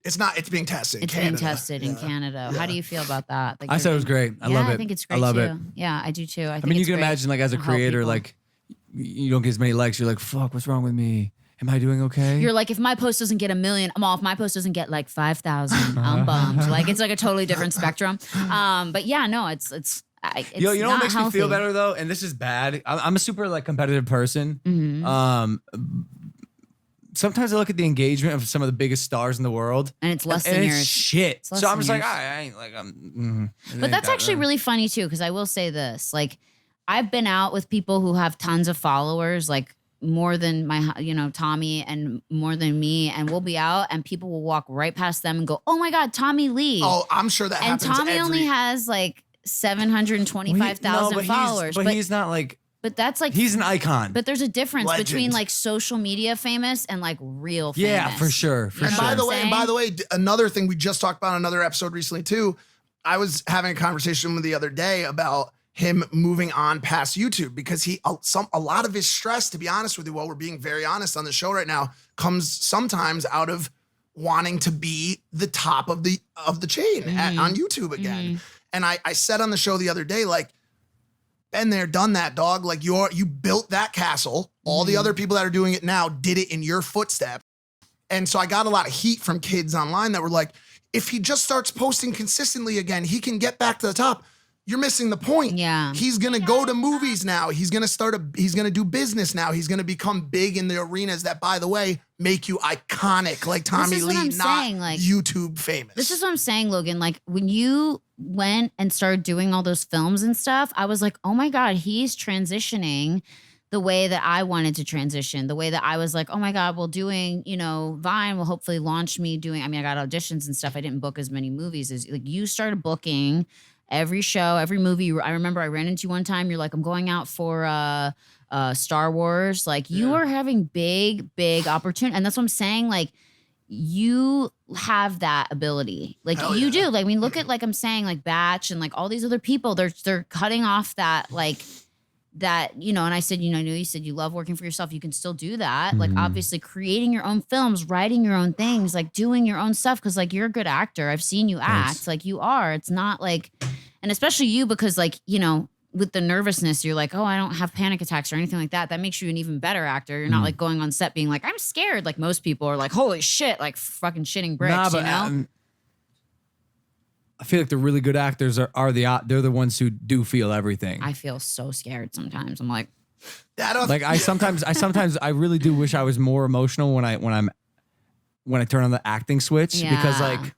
It's being tested in It's Canada. being tested in Canada. How do you feel about that? Like, I said it was great. I love it. I think it's great I love too. it. Yeah, I do too. I I think mean, you it's can great imagine, like, as a to help creator, people. like, you don't get as many likes, you're like, fuck, what's wrong with me? Am I doing okay? You're like, if my post doesn't get 1 million, I'm off. If my post doesn't get like 5,000, I'm bummed. Like it's like a totally different spectrum. But yeah, no, it's Yo, you know what not makes healthy. me feel better though, and this is bad. I'm a super like competitive person. Sometimes I look at the engagement of some of the biggest stars in the world, And it's less and than it's yours. shit. It's less So I'm than just like, yours. I ain't like But that's actually really funny too, because I will say this: like, I've been out with people who have tons of followers, like more than my, Tommy and more than me, and we'll be out, and people will walk right past them and go, "Oh my God, Tommy Lee!" Oh, I'm sure that and happens. Tommy only has like 725,000 followers, but he's not like but that's like he's an icon. But there's a difference Legend. between like social media famous and like real famous. Yeah, for sure, for You know sure. what I'm By saying? the way, another thing we just talked about in another episode recently too. I was having a conversation with the other day about him moving on past YouTube because a lot of his stress, to be honest with you, while we're being very honest on the show right now, comes sometimes out of wanting to be the top of the chain on YouTube again. And I said on the show the other day, like, been there, done that, dog. Like you built that castle. All the other people that are doing it now did it in your footsteps. And so I got a lot of heat from kids online that were like, if he just starts posting consistently again, he can get back to the top. You're missing the point. Yeah. He's gonna go to movies now. He's gonna do business now. He's gonna become big in the arenas that, by the way, make you iconic, like Tommy is what Lee, I'm not saying, like, YouTube famous. This is what I'm saying, Logan. Like when you went and started doing all those films and stuff, I was like, oh my God, he's transitioning the way that I wanted to transition, the way that I was like, oh my God, well, doing, Vine will hopefully launch me doing, I got auditions and stuff. I didn't book as many movies as like you started booking every show, every movie. I remember I ran into you one time. You're like, I'm going out for Star Wars. Like you are having big opportunity. And that's what I'm saying. Like you have that ability. Like Hell you yeah. do. Like, I mean, look at, like I'm saying, like Batch and like all these other people, they're cutting off that, like, that, and I said, I know you said you love working for yourself. You can still do that. Like obviously creating your own films, writing your own things, like doing your own stuff. Cause like you're a good actor. I've seen you act. Like you are. It's not like, and especially you, because like, with the nervousness, you're like, oh, I don't have panic attacks or anything like that. That makes you an even better actor. You're not like going on set being like, I'm scared. Like most people are like, holy shit, like fucking shitting bricks, Nah, but I feel like the really good actors they're the ones who do feel everything. I feel so scared sometimes. I'm like, Like I sometimes I really do wish I was more emotional when I turn on the acting switch because Yeah. like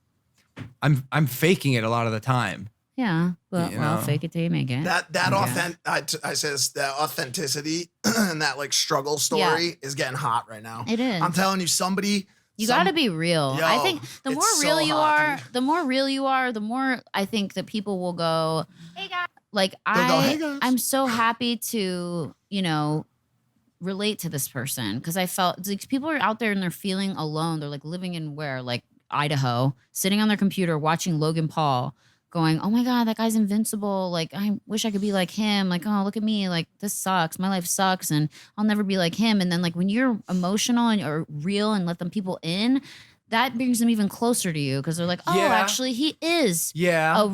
I'm faking it a lot of the time. yeah, well, You know? fake it till you make it. I says that authenticity and that like struggle story is getting hot right now. It is. I'm telling you, You got to be real. Yo, I think the more it's real so you hot, are, dude. the more real you are, the more I think that people will go, hey guys. Like They'll go, "Hey, guys." I'm so happy to, relate to this person because I felt like people are out there and they're feeling alone. They're like living in like Idaho, sitting on their computer watching Logan Paul going, oh my God, that guy's invincible. Like, I wish I could be like him. Like, oh, look at me. Like, this sucks. My life sucks. And I'll never be like him. And then like when you're emotional and or real and let them people in, that brings them even closer to you because they're like, oh, Yeah. actually he is Yeah.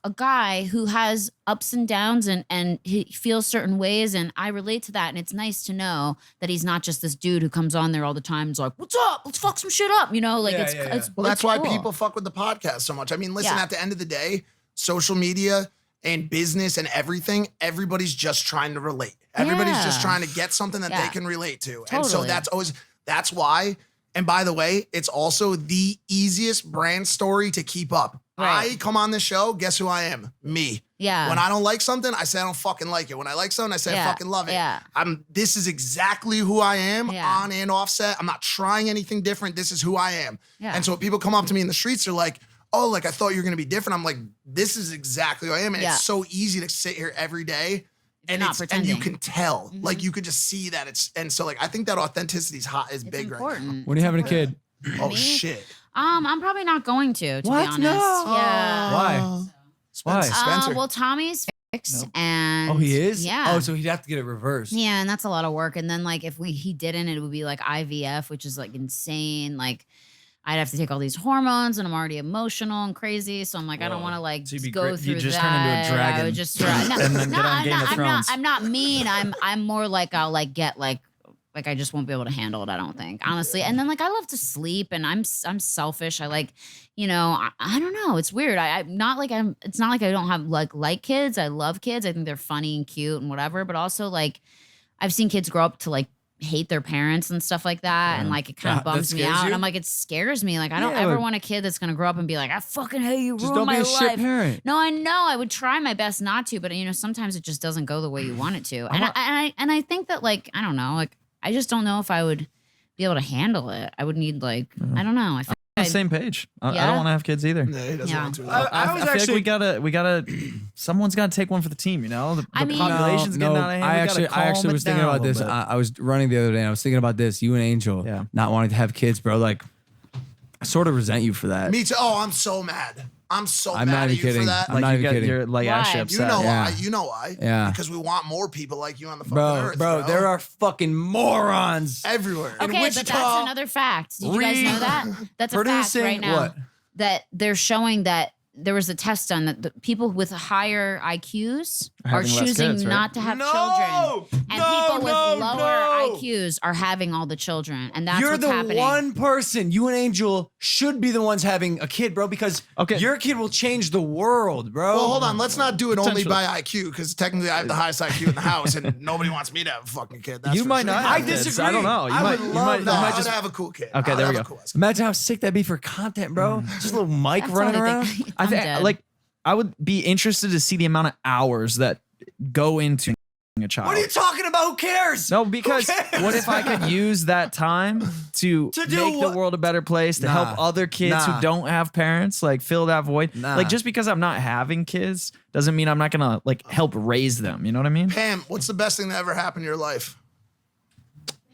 a guy who has ups and downs and he feels certain ways. And I relate to that. And it's nice to know that he's not just this dude who comes on there all the time and is like, what's up? Let's fuck some shit up. Like Yeah, it's, yeah, yeah. it's Well, that's it's why cool. people fuck with the podcast so much. I mean, listen, Yeah. at the end of the day, social media and business and everything, everybody's just trying to relate. Everybody's just Yeah. trying to get something that they Yeah. can relate to. And so Totally. that's why. And by the way, it's also the easiest brand story to keep up. Right. I come on this show, guess who I am? Me. Yeah. When I don't like something, I say I don't fucking like it. When I like something, I say I Yeah. fucking love it. Yeah. This is exactly who I am Yeah. on and offset. I'm not trying anything different. This is who I am. Yeah. And so when people come up to me in the streets, they're like, oh, like I thought you were gonna be different. I'm like, this is exactly who I am. And Yeah. it's so easy to sit here every day and not and you pretending. can tell. Mhm. Like you could just see that and so like I think that authenticity is It's big right important. When are you having a kid? now. Oh Me? shit. I'm probably not going to What? be honest. No. Yeah. Why? Why? Spencer. Well, Tommy's fixed and Oh, he is? Yeah. Oh, so he'd have to get it reversed. Yeah, and that's a lot of work. And then like if he didn't, it would be like IVF, which is like insane. Like I'd have to take all these hormones, and I'm already emotional and crazy. So I'm like, I don't want to like So you'd be go great- through you'd just that. turn into a dragon I would just no, and then no, get on I'm Game not, of I'm Thrones. not. I'm not mean. I'm more like I'll like get like I just won't be able to handle it. I don't think honestly. And then like I love to sleep, and I'm selfish. I like, you know, I don't know. It's weird. I'm not like It's not like I don't have like kids. I love kids. I think they're funny and cute and whatever. But also like I've seen kids grow up to like hate their parents and stuff like that, and like it kind Yeah, of that bums me scares out. you? And I'm like, it scares me. Like I don't Yeah, ever like- want a kid that's gonna grow up and be like, I fucking hate you, Just ruin don't be my a life. shit parent. No, I know. I would try my best not to, but you know, sometimes it just doesn't go the way you want it to. And I think that like I don't know, like I just don't know if I would be able to handle it. I would need like I don't know. I feel On the same page. I Yeah? don't want to have kids either. No, he doesn't Yeah. want to. I was feel actually- like we gotta. Someone's got to take one for the team. You know, the I mean- population's getting out of hand. I We actually, gotta I actually calm was it thinking down a about this. little bit. I was running the other day, and I was thinking about this. You and Angel, Yeah. not wanting to have kids, bro. Like, I sort of resent you for that. Me too. Oh, I'm so mad. I'm so I'm mad not at even you for kidding. that. I'm Like not you even get kidding. your like Why? actually You upset. You know Yeah. why? You know why? Yeah. Because we want more people like you on the fucking Bro, earth, bro, there are fucking morons. everywhere. In okay, but Wichita, that's another fact. Did you guys know that? That's a fact producing right now. what? That they're showing that there was a test done that the people with higher IQs are Having less choosing kids, right? not to have No! children, and No, people with no, lower no! IQs are having all the children, and that's You're what's the happening. one person. You and Angel should be the ones having a kid, bro, because Okay. your kid will change the world, bro. Well, hold on. Let's not do it only Potentially. by IQ, because technically I have the highest IQ in the house, and nobody wants me to have a fucking kid. That's You for might sure. not. I have kids. disagree. I don't know. You I might. would You love might. No, You I might would just. have a cool kid. Okay, I'd there we have go. a cool- Imagine how sick that'd be for content, bro. Just a little Mike That's all running they around. think. I I'm think dead. like I would be interested to see the amount of hours that go into a child. What are you talking about? Who cares? No, because cares? what if I could use that time to To do make what? the world a better place, to Nah. help other kids Nah. who don't have parents, like fill that void? Nah. Like just because I'm not having kids doesn't mean I'm not gonna like help raise them. You know what I mean? Pam, what's the best thing that ever happened in your life?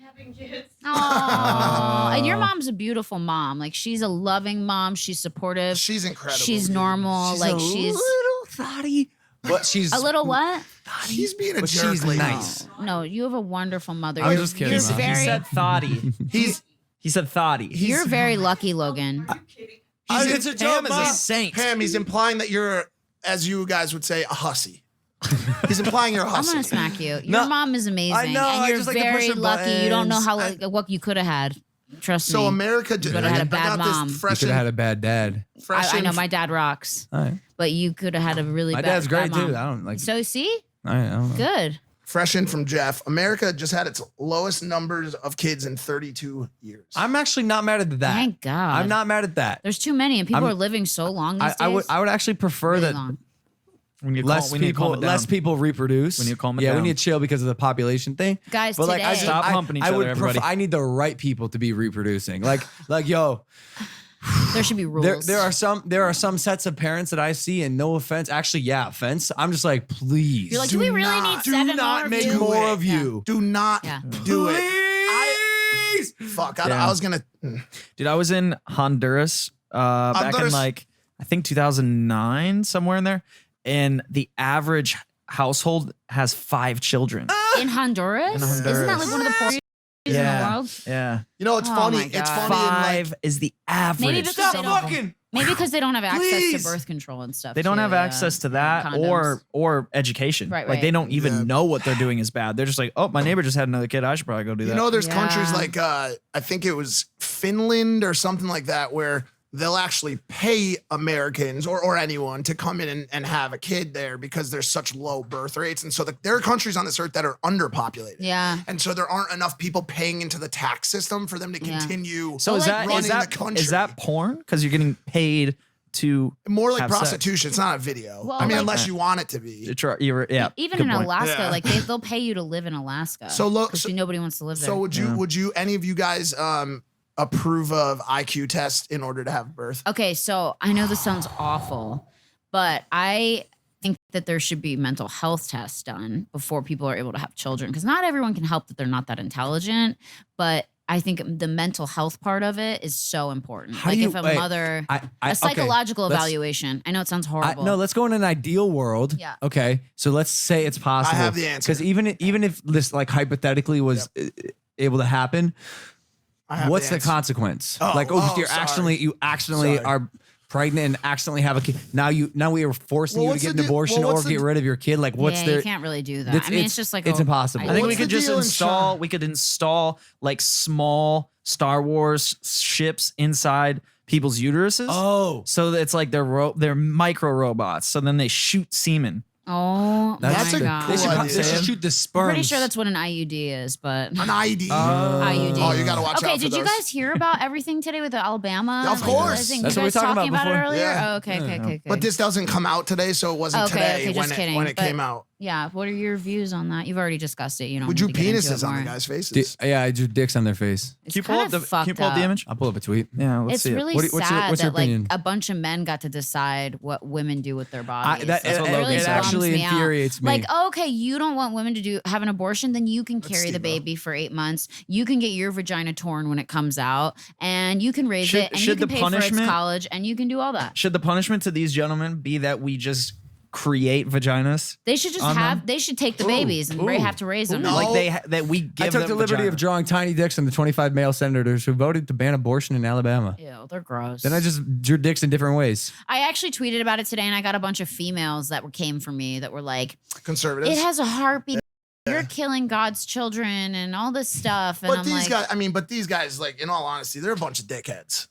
Having kids. Aw. And your mom's a beautiful mom. Like she's a loving mom. She's supportive. She's incredible. She's dude. normal. She's like a she's little thotty, but she's a little what? She's being a But jerk she's lately. nice. No, you have a wonderful mother. I'm You're- just kidding, You're Mom. He very, said thoughty. He said thoughty. you're very lucky, Logan. Are you kidding? It's a joke, Pam is a Mom. saint. Pam, he's implying that you're, as you guys would say, a hussy. He's implying you're a I'm hussy. gonna smack you. Your No, mom is amazing, I know, and I you're just like to push very her lucky. You don't know how buttons. what you could have had. Trust So me. America just Could've had a bad mom. You fresh could have had a bad dad. fresh I know in- my dad rocks, All right. but you could have had a really My bad. dad's great bad mom. too. I don't like. So see, I don't know. good. fresh in from Jeff. America just had its lowest numbers of kids in 32 years. I'm actually not mad at that. Thank God. I'm not mad at that. There's too many, and people I'm- are living so long these I days. would actually prefer Really that long. We need to less we need to calm people it down. less people reproduce. We need to calm it yeah, down. we need to chill because of the population thing. Guys, But like, I today- Stop humping each other, would everybody. I need the right people to be reproducing. Like yo, There should be rules. there are some sets of parents that I see, and no offense, actually, yeah, offense. I'm just like, please, You're like, do we really need do 7 not more of make you? more of Yeah. you. Do not Yeah. do it. Please. Fuck, Yeah. I was gonna. Dude, I was in Honduras back in Honduras. like I think 2009, somewhere in there, and the average household has 5 children. in Honduras? In Isn't that Honduras. like one of the poorest in the world? Yeah. You know, it's Oh funny. my It's God. funny. In like, 5 is the average. Maybe because Stop they don't. fucking. Maybe because they don't have access Please. to birth control and stuff. They don't too, have yeah. access to that Condoms. or education. Right, Like they right. don't even Yeah. know what they're doing is bad. They're just like, oh, my neighbor just had another kid. I should probably go do that. you know, there's Yeah. countries like I think it was Finland or something like that where they'll actually pay Americans or anyone to come in and have a kid there because there's such low birth rates. And so there are countries on this earth that are underpopulated. Yeah. And so there aren't enough people paying into the tax system for them to Yeah. continue so Well, is like, that running is that the country. is that porn? Because you're getting paid to more like have sex. prostitution. It's not a video. Well, I mean, like- unless you want it to be. yeah. Even good in point. Alaska, Yeah. like they'll pay you to live in Alaska. So look- because nobody wants to live there. So would you any of you guys approve of IQ tests in order to have birth? Okay, so I know this sounds awful, but I think that there should be mental health tests done before people are able to have children because not everyone can help that they're not that intelligent, but I think the mental health part of it is so important. How like do you- if a wait, mother, okay, a psychological let's- evaluation. I know it sounds horrible. No, let's go in an ideal world. Yeah. Okay. So let's say it's possible. have the answer. Because even if this like hypothetically was able to happen, what's the consequence? Oh, like, oh, you're sorry. you accidentally Sorry. are pregnant and accidentally have a kid. Now we are forcing Well, you to what's get the an deal- abortion well, or what's the get d- rid of your kid. Like, what's yeah, their? you can't really do that. I mean, it's just like it's impossible. I think we What's could the just deal in install. China? We could install like small Star Wars ships inside people's uteruses. Oh, So that it's like they're micro robots. So then they shoot semen. Oh That's my a god. cool they should, idea. they should shoot the I'm sperms. pretty sure that's what an IUD is, but An ID. IUD. Oh, you gotta watch Okay, out for did you those. guys hear about everything today with the Alabama? Of course. legalizing? That's you what we guys were talking talking about about it before. earlier? Yeah. Oh, okay. But this doesn't come out today, so it wasn't Okay, today okay, just kidding. when it But- came out. Yeah, what are your views on that? You've already discussed it. You know, We drew penises on the guys' faces. Yeah, I drew dicks on their face. It's Can you pull up kinda can you pull up the fucked up. image? I'll pull up a tweet. Yeah, let's It's see really What's your- sad what's your that like opinion? a bunch of men got to decide what women do with their bodies. That, That's it, what it- really it bums actually me out. infuriates me. Like, okay, you don't want women to have an abortion, then you can carry the Steve-O. baby for 8 months. You can get your vagina torn when it comes out, and you can raise it, and you should can the pay for its punishment- college, and you can do all that. Should the punishment to these gentlemen be that we just create vaginas? They should just On have. them? They should take the babies and have to raise them. No. Like that we give I took them the liberty vagina. of drawing tiny dicks on the 25 male senators who voted to ban abortion in Alabama. Ew, they're gross. Then I just drew dicks in different ways. I actually tweeted about it today, and I got a bunch of females that came for me that were like, Conservatives. "It has a heartbeat. You're killing God's children and all this stuff." And but I'm these like, guys, but these guys, like, in all honesty, they're a bunch of dickheads.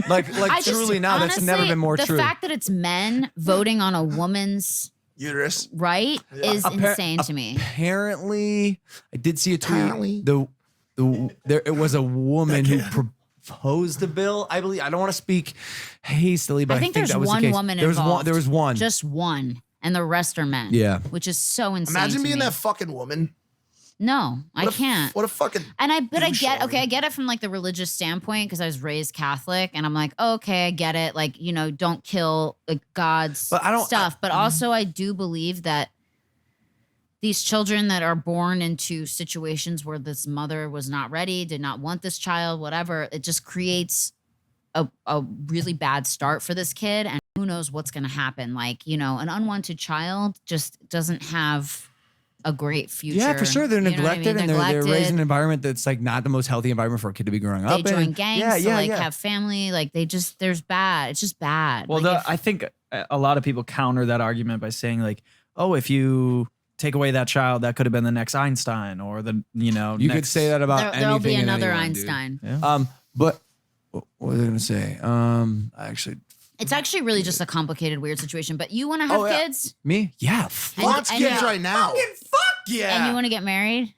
Like I just- truly now, that's never honestly, been more the true. fact that it's men voting on a woman's Uterus. right is insane to me. Apparently, I did see a tweet. Apparently. It was a woman who proposed the bill. I believe. I don't want to speak hastily, but I think there's that was one the case. woman There was involved. one. There was one. Just one, and the rest are men. Yeah. which is so insane. Imagine to being me. that fucking woman. No, I What a- can't. What a fucking. And I douche get, woman. okay, I get it from like the religious standpoint because I was raised Catholic and I'm like, oh, okay, I get it. Like, you know, don't kill like God's But I don't- stuff. But also, I do believe that these children that are born into situations where this mother was not ready, did not want this child, whatever, it just creates a really bad start for this kid. And who knows what's going to happen. Like, you know, an unwanted child just doesn't have a great future. Yeah, for sure. They're You know what I neglected mean? and they're raised in Neglected. an environment that's like not the most healthy environment for a kid to be growing They up in. join gangs Yeah, to yeah, like yeah. have family. Like they just, there's bad. It's just bad. Well, Like, if- I think a lot of people counter that argument by saying like, oh, if you take away that child, that could have been the next Einstein or the, you know, You could next- say that about there'll be anything and another anyone, dude. Einstein. But what was I gonna say? Actually, It's actually really just a complicated, weird situation. But you want to have Oh, yeah. kids me? Yeah. Wants and kids you- right now. and you want to get married.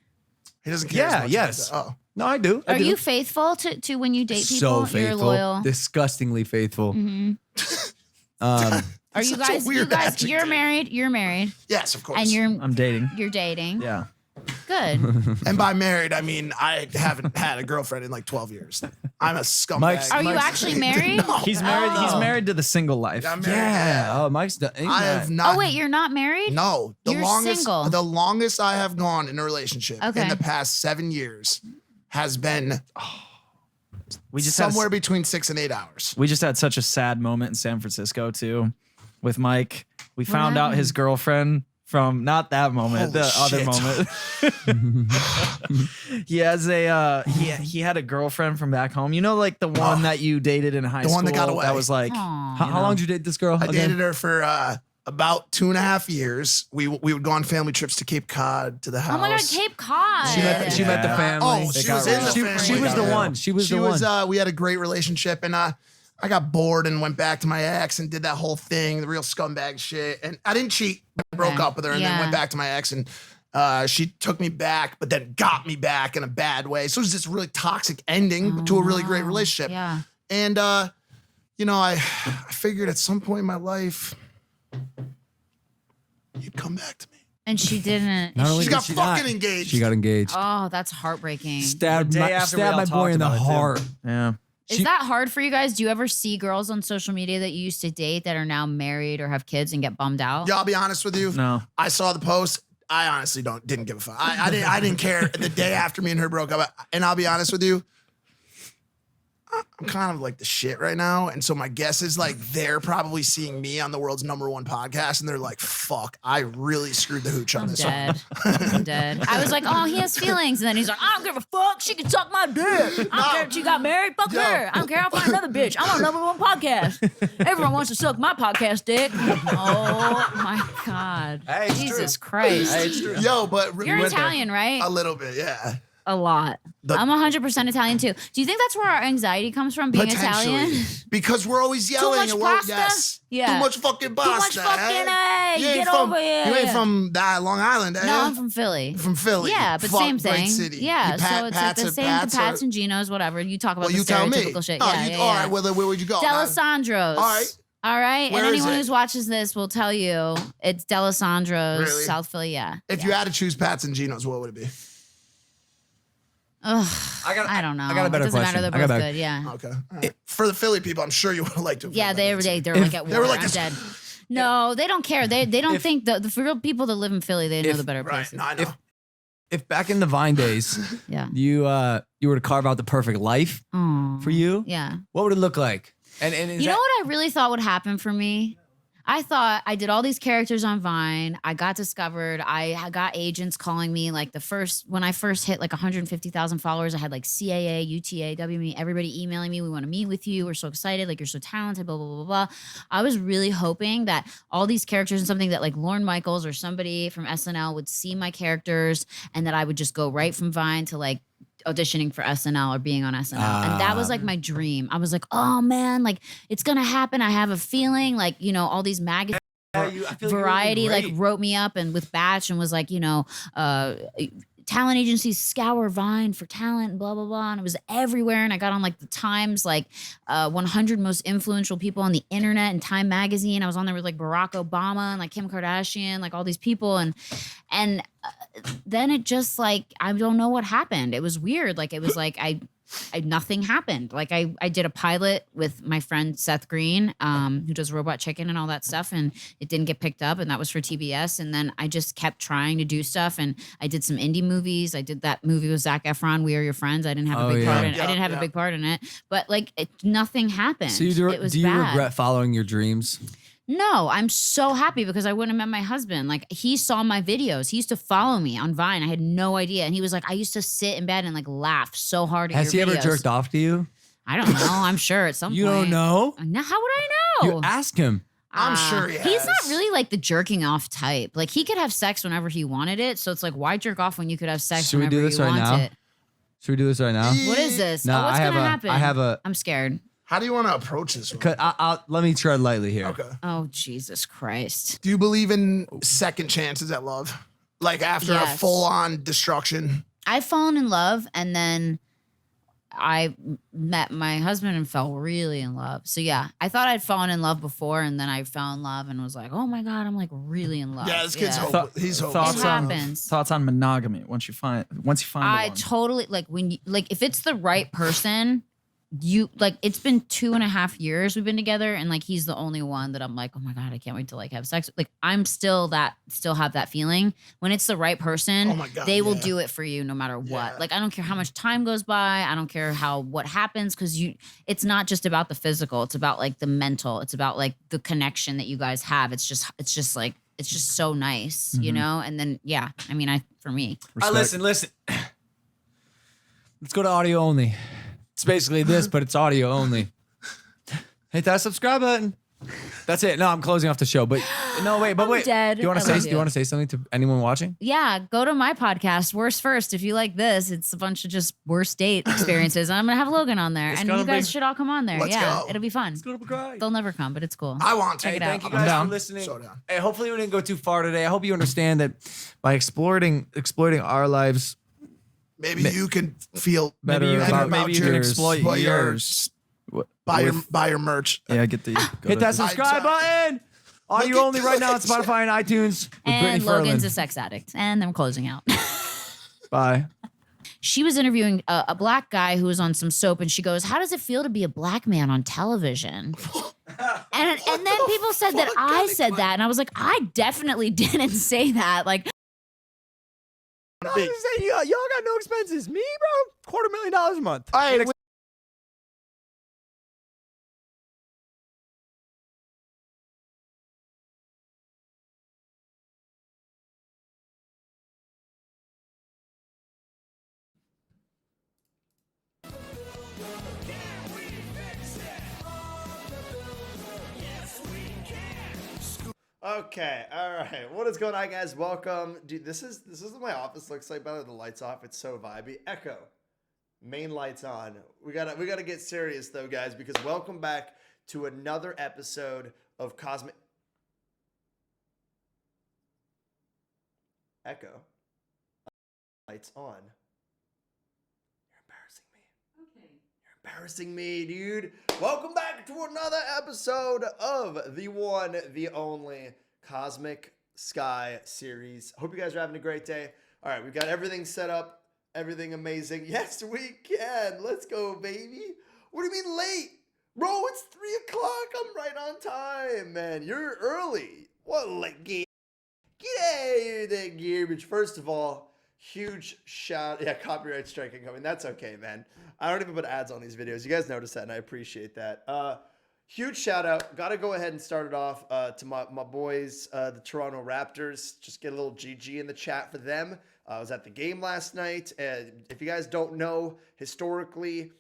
He doesn't care. Yeah, as much yes. about that. Oh. No, I do. I Are do. you faithful to when you date so people? faithful? You're loyal. Disgustingly faithful. Mhm. Are you Such a guys? You weird guys, adjective. you're married. You're married, Yes, of course. and I'm dating. you're dating. Yeah. Good. And by married, I mean I haven't had a girlfriend in like 12 years. I'm a scumbag. Mike's- Are you Mike's- actually married? No. He's married. He's Oh. married to the single life. I'm married. Yeah. Oh, Mike's done. I have not. Oh wait, you're not married? No, You're single. The longest I have gone in a relationship Okay. in the past 7 years has been We just had, somewhere between 6 and 8 hours. we just had such a sad moment in San Francisco too, with Mike. We found out his happened? girlfriend from not that moment, Holy the other shit. moment. He has a he had a girlfriend from back home. You know, like the one that you dated in high The school. one that got away. That was like, Aw. How long did you date this girl? I again? dated her for about 2.5 years. We would go on family trips to Cape Cod to the house. Oh my God, Cape Cod. She met the Yeah. family. Oh, They she got was in the real. family. She was the one. She was the one. We had a great relationship, and I got bored and went back to my ex and did that whole thing, the real scumbag shit. And I didn't cheat. I broke Okay. up with her and then Yeah. went back to my ex, and she took me back, but then got me back in a bad way. So it was this really toxic ending to a really great relationship. Yeah. And you know, I figured at some point in my life, you'd come back to me. And she didn't. Not only She did got she fucking not, engaged. She got engaged. Oh, that's heartbreaking. Stabbed The day my, after we stabbed all my boy talked in the about it, too. heart. yeah. Is that hard for you guys? Do you ever see girls on social media that you used to date that are now married or have kids and get bummed out? Yeah, I'll be honest with you. No. I saw the post. I honestly didn't give a fuck. I didn't care the day after me and her broke up. And I'll be honest with you. I'm kind of like the shit right now. And so my guess is like they're probably seeing me on the world's #1 podcast and they're like, fuck, I really screwed the hooch on I'm this dead. one. I'm dead. I was like, oh, he has feelings. And then he's like, I don't give a fuck. She can suck my dick. I don't care if she got married. Fuck Yo. her. I don't care. I'll find another bitch. I'm on #1 podcast. Everyone wants to suck my podcast dick. Oh my God. Hey, it's Jesus true. Christ. Hey, it's true. Yo, but You're went there. Italian, right? A little bit, yeah. A lot. I'm 100% Italian too. Do you think that's where our anxiety comes from, being Italian? Because we're always yelling. much and pasta? Yes. Yeah. Too much fucking pasta. Too much fucking eh? A. You ain't Get from, over here. You ain't from Long Island, eh? No, I'm from Philly. From Philly. Yeah, but Fuck, same great thing. city. Yeah, You pat- so it's like Pats the or same Pats to Pats or- and Geno's, whatever. You talk about Well, the you tell me. stereotypical shit. No, Yeah, you, yeah, all yeah. right, where would you go? Delisandro's. All right. All right. Where and is anyone it? who watches this will tell you it's Delisandro's, Really? South Philly. Yeah. If you had to choose Pats and Geno's, what would it be? Ugh, I don't know. I got a better It doesn't matter. question. They're I got both a better- good. Yeah. Okay. All right. For the Philly people, I'm sure you would like to. Yeah, they're like at They war. were like I'm this- dead. No, they don't care. They don't If- think the for real people that live in Philly, they know the better Right. places. No, I know. If back in the Vine days, Yeah. you were to carve out the perfect life Aw. for you, Yeah. what would it look like? And is You that, know what I really thought would happen for me? I thought I did all these characters on Vine. I got discovered. I got agents calling me like when I first hit like 150,000 followers, I had like CAA, UTA, WME, everybody emailing me. We want to meet with you. We're so excited. Like, you're so talented, blah, blah, blah, blah. I was really hoping that all these characters and something that like Lorne Michaels or somebody from SNL would see my characters and that I would just go right from Vine to like auditioning for SNL or being on SNL. And that was like my dream. I was like, oh man, like it's gonna happen. I have a feeling like, all these magazines. I feel like you're Variety really like great. wrote me up and with Batch and was like, talent agencies scour Vine for talent and blah blah blah, and it was everywhere. And I got on like the Times 100 most influential people on the internet and Time magazine. I was on there with like Barack Obama and like Kim Kardashian, like all these people, and then it just like I don't know what happened. It was weird. Like it was like I nothing happened. Like I did a pilot with my friend Seth Green, who does Robot Chicken and all that stuff, and it didn't get picked up, and that was for TBS. And then I just kept trying to do stuff, and I did some indie movies. I did that movie with Zac Efron, We Are Your Friends. I didn't have Oh, a big yeah. part in it. I didn't have Yeah. a big part in it, but like nothing happened. So it was do you bad. regret following your dreams? No, I'm so happy because I wouldn't have met my husband. Like he saw my videos. He used to follow me on Vine. I had no idea. And he was like, I used to sit in bed and like laugh so hard at Has he your ever videos. jerked off to you? I don't know. I'm sure at some You point. don't know? No, how would I know? You ask him. I'm sure he He's has. not really like the jerking off type. Like he could have sex whenever he wanted it. So it's like, why jerk off when you could have sex Should we whenever do this you right want now? it? Should we do this right now? What is this? No, What's I have gonna a- happen? I have a- I'm scared. How do you want to approach this one? Let me tread lightly here. Okay. Oh, Jesus Christ. Do you believe in second chances at love? Like after a Yes. full-on destruction? I've fallen in love and then I met my husband and fell really in love. So yeah, I thought I'd fallen in love before and then I fell in love and was like, oh my God, I'm like really in love. Yeah, this kid's Yeah. hope. He's hopeless. It happens. Thoughts on monogamy once you find I the one. totally if it's the right person, it's been 2.5 years we've been together and like he's the only one that I'm like, oh my God, I can't wait to like have sex. Like I'm still have that feeling. When it's the right person, Oh my God, they will yeah. do it for you no matter what. Yeah. Like I don't care how much time goes by. I don't care what happens because it's not just about the physical. It's about like the mental. It's about like the connection that you guys have. It's just so nice, Mm-hmm. you know? And then yeah, I mean for me. Listen. Let's go to audio only. It's basically this, but it's audio only. Hit that subscribe button. That's it. No, I'm closing off the show. But no, wait. I'm dead. Do you want I to say? love Do you want to say something to anyone watching? Yeah, go to my podcast, Worst First. If you like this, it's a bunch of just worst date experiences. And I'm going to have Logan on there. And gonna you guys be- should all come on there. Let's Yeah, go. it'll be fun. They'll never come, but it's cool. I want to. Check it Thank out. you guys down. for listening. So down. Hey, hopefully we didn't go too far today. I hope you understand that by exploiting our lives Maybe you can feel better Maybe you can, about maybe you can yours. exploit But yours. buy your merch. Yeah, get the Hit that subscribe button. Audio at only right now on this. Spotify and iTunes. With And Brittany Logan's Ferland. a sex addict. And then we're closing out. Bye. She was interviewing a black guy who was on some soap, and she goes, "How does it feel to be a black man on television?" and then people said that I said that, and I was like, I definitely didn't say that. Like, Y'all got no expenses. Me, bro? $250,000 a month. All right, Okay, all right. What is going on, guys? Welcome, dude. This is what my office looks like. By the way, the lights off. It's so vibey. Echo, main lights on. We gotta get serious though, guys, because welcome back to another episode of Cosmic. Echo, lights on. You're embarrassing me. Okay. You're embarrassing me, dude. Welcome back to another episode of the one, the only Cosmic Sky series. Hope you guys are having a great day. All right, we've got everything set up, everything amazing. Yes, we can. Let's go, baby. What do you mean late? Bro, it's 3 o'clock. I'm right on time, man. You're early. What, like, get out of here, that garbage. First of all, huge shout. Yeah, copyright strike incoming. That's okay, man. I don't even put ads on these videos. You guys notice that, and I appreciate that. Huge shout out. Got to go ahead and start it off to my boys, the Toronto Raptors. Just get a little GG in the chat for them. I was at the game last night. If you guys don't know, historically,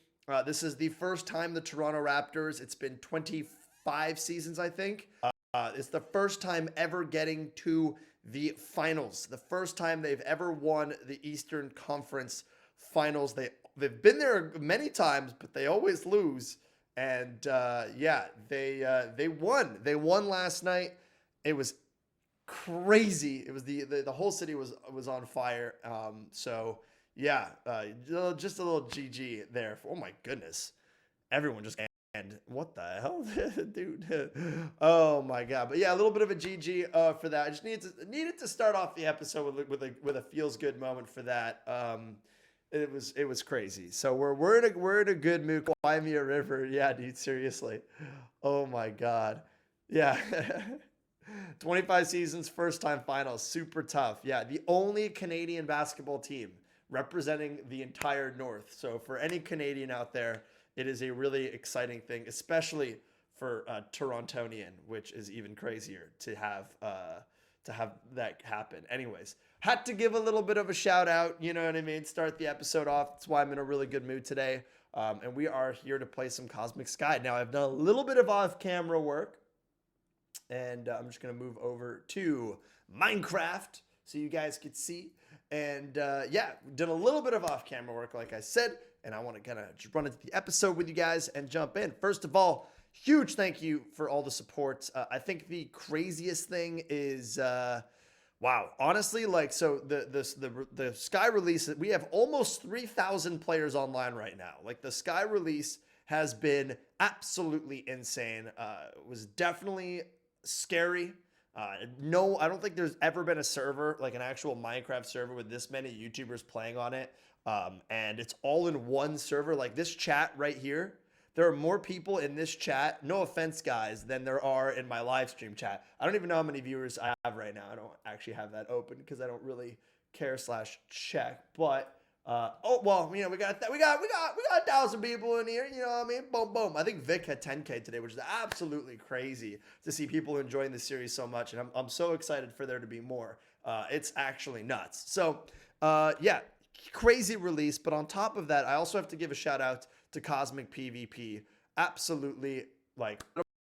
this is the first time the Toronto Raptors, it's been 25 seasons, I think. It's the first time ever getting to the finals. The first time they've ever won the Eastern Conference Finals. They've been there many times, but they always lose. And yeah, they won. They won last night. It was crazy. It was the whole city was on fire. So yeah, just a little GG there. Oh my goodness, everyone just. And what the hell, dude? Oh my god! But yeah, a little bit of a GG for that. I just needed to start off the episode with a feels good moment for that. It was crazy. So we're in a good mood. Buy me a river, yeah, dude. Seriously. Oh my god. Yeah. 25 seasons, first time finals, super tough. Yeah, the only Canadian basketball team representing the entire North. So for any Canadian out there, it is a really exciting thing, especially for Torontonian, which is even crazier to have that happen. Anyways, had to give a little bit of a shout out. You know what I mean? Start the episode off. That's why I'm in a really good mood today. And we are here to play some Cosmic Sky. Now, I've done a little bit of off-camera work, and I'm just gonna move over to Minecraft so you guys could see. And yeah, did a little bit of off-camera work, like I said. And I want to kind of just run into the episode with you guys and jump in. First of all, huge thank you for all the support. I think the craziest thing is, wow, honestly, like, so the Sky release, we have almost 3,000 players online right now. Like, the Sky release has been absolutely insane. It was definitely scary. No, I don't think there's ever been a server, like an actual Minecraft server with this many YouTubers playing on it. And it's all in one server. Like this chat right here, there are more people in this chat, no offense guys, than there are in my live stream chat. I don't even know how many viewers I have right now. I don't actually have that open because I don't really care/check. But oh well, you know, we got 1,000 people in here. You know what I mean? Boom, boom. I think Vic had 10K today, which is absolutely crazy to see people enjoying the series so much, and I'm so excited for there to be more. It's actually nuts. So yeah. Crazy release, but on top of that, I also have to give a shout out to Cosmic PvP. Absolutely, like,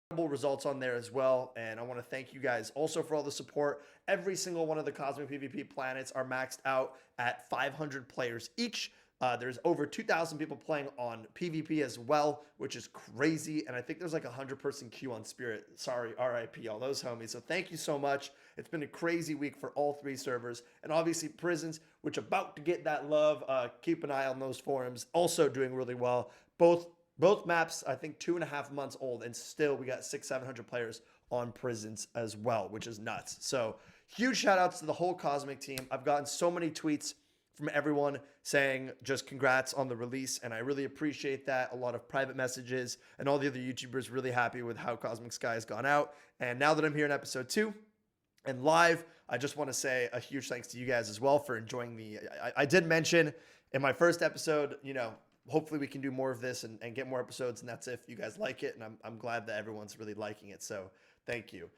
incredible results on there as well, and I want to thank you guys also for all the support. Every single one of the Cosmic PvP planets are maxed out at 500 players each. There's over 2,000 people playing on PvP as well, which is crazy. And I think there's like a 100-person queue on Spirit. Sorry, RIP, all those homies. So thank you so much. It's been a crazy week for all 3 servers. And obviously Prisons, which about to get that love. Keep an eye on those forums. Also doing really well. Both maps, I think 2.5 months old. And still we got 600-700 players on Prisons as well, which is nuts. So huge shout outs to the whole Cosmic team. I've gotten so many tweets from everyone saying just congrats on the release, and I really appreciate that. A lot of private messages, and all the other YouTubers really happy with how Cosmic Sky has gone out. And now that I'm here in episode 2 and live, I just want to say a huge thanks to you guys as well for enjoying the I did mention in my first episode, you know, hopefully we can do more of this and get more episodes, and that's if you guys like it, and I'm glad that everyone's really liking it, so thank you.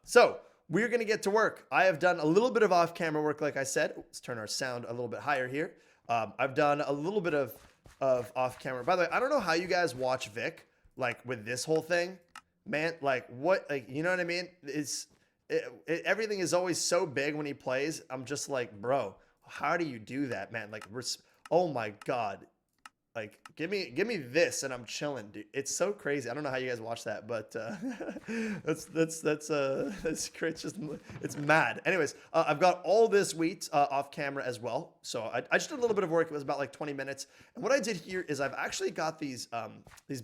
So we're going to get to work. I have done a little bit of off-camera work, like I said. Let's turn our sound a little bit higher here. I've done a little bit of off-camera. By the way, I don't know how you guys watch Vic, like, with this whole thing. Man, like, what, like, you know what I mean? everything is always so big when he plays. I'm just like, bro, how do you do that, man? Like, oh my God. Like, give me this and I'm chilling, dude. It's so crazy. I don't know how you guys watch that, but that's great. It's mad. Anyways, I've got all this wheat off camera as well. So I just did a little bit of work. It was about like 20 minutes. And what I did here is I've actually got these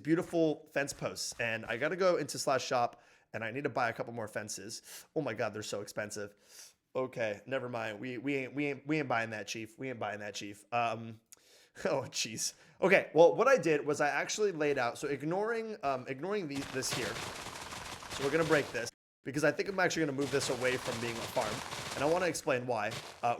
beautiful fence posts, and I got to go into /shop and I need to buy a couple more fences. Oh my God, they're so expensive. Okay, never mind. We ain't buying that, chief. We ain't buying that, chief. Oh, jeez. Okay, well, what I did was I actually laid out, so ignoring this here. So we're going to break this because I think I'm actually going to move this away from being a farm. And I want to explain why.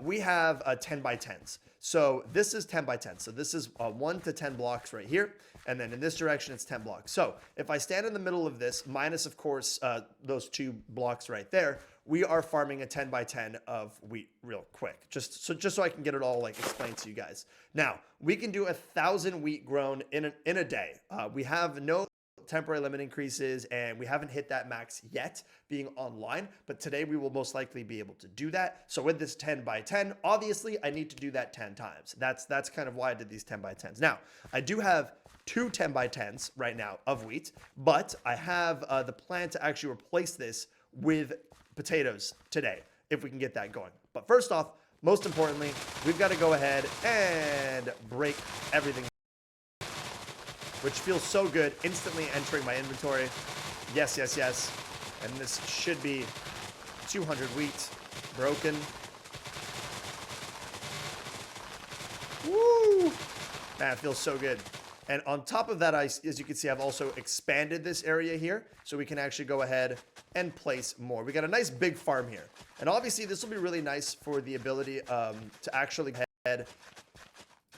We have 10 by 10s. So this is 10 by 10. So this is 1 to 10 blocks right here. And then in this direction, it's 10 blocks. So if I stand in the middle of this, minus, of course, those 2 blocks right there, we are farming a 10 by 10 of wheat real quick. Just so I can get it all like explained to you guys. Now, we can do 1,000 wheat grown in a day. We have no temporary limit increases, and we haven't hit that max yet being online, but today we will most likely be able to do that. So with this 10 by 10, obviously I need to do that 10 times. That's kind of why I did these 10 by 10s. Now, I do have 2 10 by 10s right now of wheat, but I have the plan to actually replace this with potatoes today, if we can get that going. But first off, most importantly, we've got to go ahead and break everything, which feels so good, instantly entering my inventory. Yes, yes, yes. And this should be 200 wheat broken. Woo! Man, it feels so good. And on top of that, as you can see, I've also expanded this area here, so we can actually go ahead and place more. We got a nice big farm here. And obviously, this will be really nice for the ability to actually head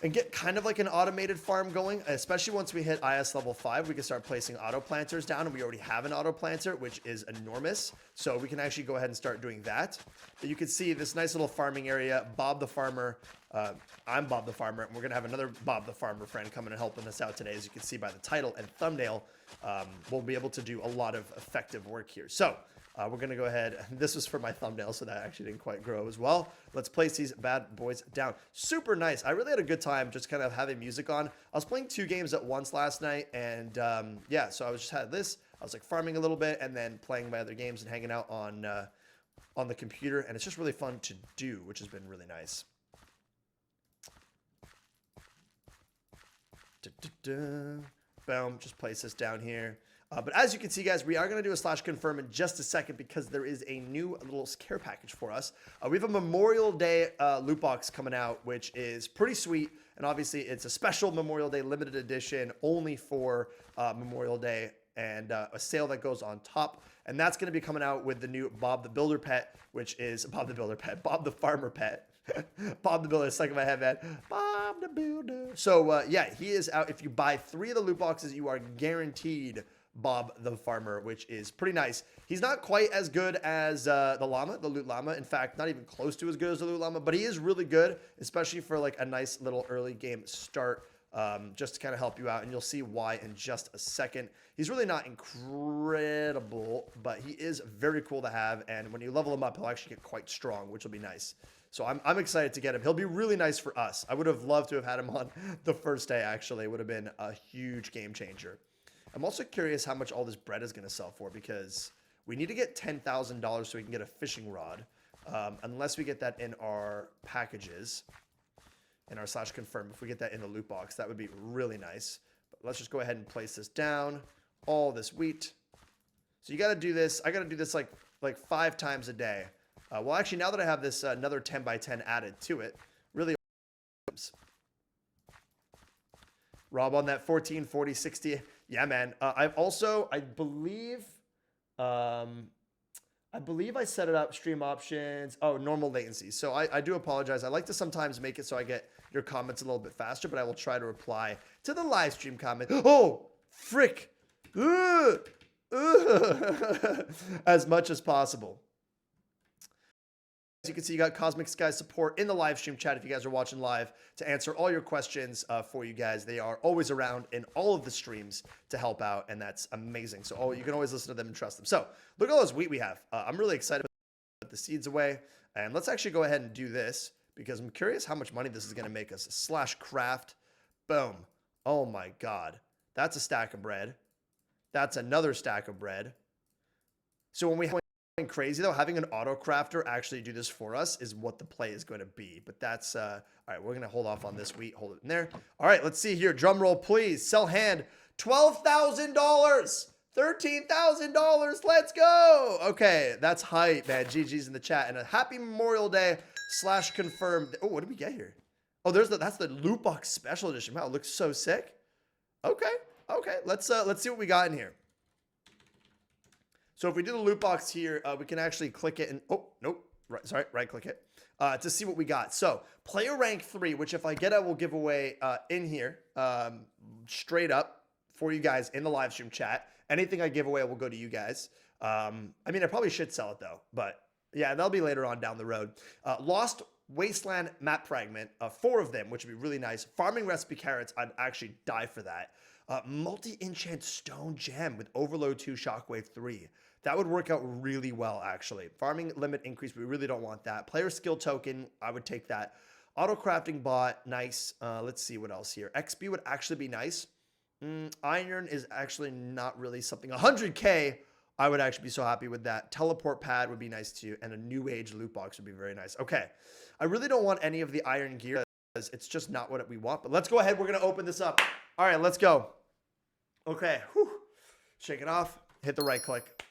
and get kind of like an automated farm going, especially once we hit IS level 5. We can start placing auto planters down, and we already have an auto planter, which is enormous. So we can actually go ahead and start doing that. But you can see this nice little farming area. Bob the Farmer. I'm Bob the Farmer, and we're going to have another Bob the Farmer friend coming and helping us out today. As you can see by the title and thumbnail, we'll be able to do a lot of effective work here. So we're going to go ahead. This was for my thumbnail, so that actually didn't quite grow as well. Let's place these bad boys down. Super nice. I really had a good time just kind of having music on. I was playing 2 games at once last night, and yeah, so I was just had this. I was like farming a little bit and then playing my other games and hanging out on the computer, and it's just really fun to do, which has been really nice. Boom, just place this down here. But as you can see, guys, we are going to do a /confirm in just a second because there is a new little care package for us. We have a Memorial Day loot box coming out, which is pretty sweet. And obviously, it's a special Memorial Day limited edition only for Memorial Day, and a sale that goes on top. And that's going to be coming out with the new Bob the Builder pet, which is Bob the Farmer pet. Bob the Builder, stuck in my head, man. Bob the Builder. So, yeah, he is out. If you buy 3 of the loot boxes, you are guaranteed Bob the Farmer, which is pretty nice. He's not quite as good as the Loot Llama. In fact, not even close to as good as the Loot Llama, but he is really good, especially for like a nice little early game start, just to kind of help you out. And you'll see why in just a second. He's really not incredible, but he is very cool to have. And when you level him up, he'll actually get quite strong, which will be nice. So I'm excited to get him. He'll be really nice for us. I would have loved to have had him on the first day, actually. It would have been a huge game changer. I'm also curious how much all this bread is going to sell for, because we need to get $10,000 so we can get a fishing rod, unless we get that in our packages, in our /confirm. If we get that in the loot box, that would be really nice. But let's just go ahead and place this down, all this wheat. So you got to do this. I got to do this like 5 times a day. Well, actually, now that I have this another 10 by 10 added to it, really. Rob on that 14, 40, 60. Yeah, man. I've also, I believe I set it up, stream options. Oh, normal latency. So I do apologize. I like to sometimes make it so I get your comments a little bit faster, but I will try to reply to the live stream comment. Oh, frick. As much as possible. As you can see, you got Cosmic Sky support in the live stream chat if you guys are watching live to answer all your questions for you guys. They are always around in all of the streams to help out, and that's amazing. So you can always listen to them and trust them. So look at all this wheat we have. I'm really excited. the seeds away. And let's actually go ahead and do this because I'm curious how much money this is going to make us. Slash craft. Boom. Oh my God. That's a stack of bread. That's another stack of bread. So when we have crazy though, having an auto crafter actually do this for us is what the play is going to be. But that's all right. We're gonna hold off on this wheat. Hold it in there. All right. Let's see here. Drum roll, please. Sell hand. $12,000. $13,000. Let's go. Okay, that's hype, man. GG's in the chat and a happy Memorial Day / confirmed. Oh, what did we get here? Oh, that's the loot box special edition. Wow, it looks so sick. Okay. Let's see what we got in here. So if we do the loot box here, we can actually click it and, oh, nope, right click it to see what we got. So player rank 3, which if I get, I will give away in here straight up for you guys in the live stream chat. Anything I give away will go to you guys. I mean, I probably should sell it though, but yeah, that'll be later on down the road. Lost Wasteland map fragment, 4 of them, which would be really nice. Farming recipe carrots, I'd actually die for that. Multi-enchant stone gem with overload 2, shockwave 3. That would work out really well, actually. Farming limit increase, we really don't want that. Player skill token, I would take that. Auto crafting bot, nice. Let's see what else here. XP would actually be nice. Iron is actually not really something. 100K, I would actually be so happy with that. Teleport pad would be nice too. And a new age loot box would be very nice. Okay. I really don't want any of the iron gear because it's just not what we want. But let's go ahead. We're going to open this up. All right, let's go. Okay. Whew. Shake it off. Hit the right click.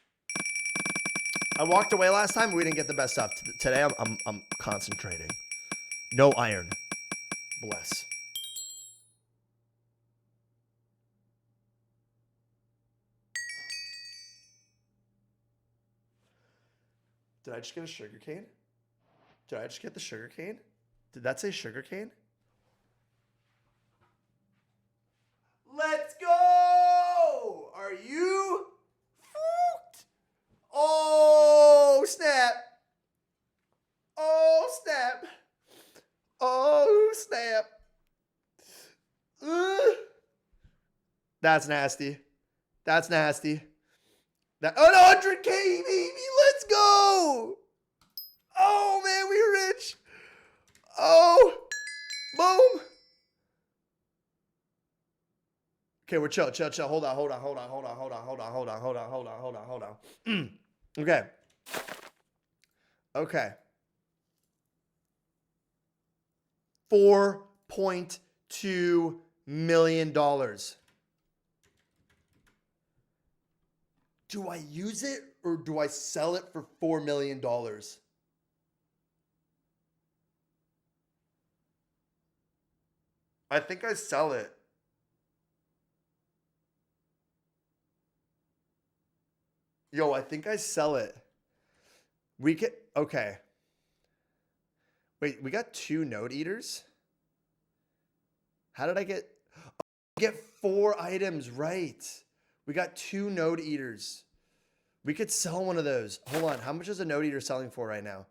I walked away last time. We didn't get the best stuff. Today, I'm concentrating. No iron. Bless. Did I just get a sugar cane? Did I just get the sugar cane? Did that say sugar cane? Let's go! Are you fooked? Oh, snap. Oh, snap. Oh, snap. That's nasty. That's nasty. Oh, no, 100K, baby. Let's go. Oh, man, we're rich. Oh, boom. Okay, we're chill. Hold on. Okay. Okay. $4.2 million. Do I use it or do I sell it for $4 million? I think I sell it. Yo, I think I sell it. Okay. Wait, we got 2 node eaters? How did I get 4 items, right? We got 2 node eaters. We could sell one of those. Hold on, how much is a node eater selling for right now?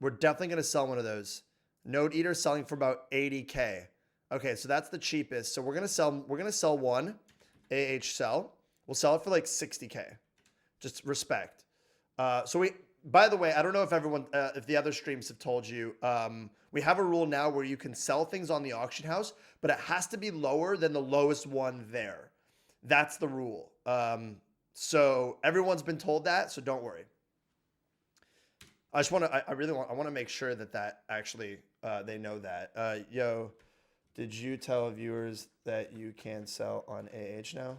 We're definitely gonna sell one of those. Node eater selling for about 80K. Okay, so that's the cheapest. So we're gonna sell one AH sell. We'll sell it for like 60K. Just respect. By the way, I don't know if if the other streams have told you, we have a rule now where you can sell things on the auction house, but it has to be lower than the lowest one there. That's the rule. So everyone's been told that, so don't worry. I want to make sure that actually, they know that. Yo, did you tell viewers that you can sell on AH now?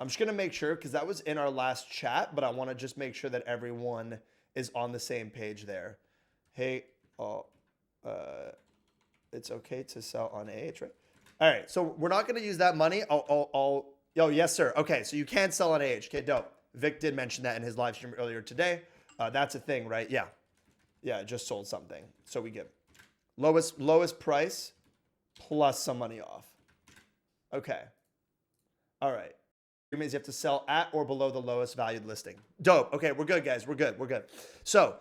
I'm just going to make sure because that was in our last chat, but I want to just make sure that everyone is on the same page there. Hey, it's okay to sell on AH, right? All right, so we're not going to use that money. Yo, yes, sir. Okay, so you can sell on AH. Okay, dope. Vic did mention that in his live stream earlier today. That's a thing, right? Yeah. Yeah, just sold something. So we get lowest price plus some money off. Okay. All right. It means you have to sell at or below the lowest valued listing. Dope. Okay, we're good, guys. We're good. So,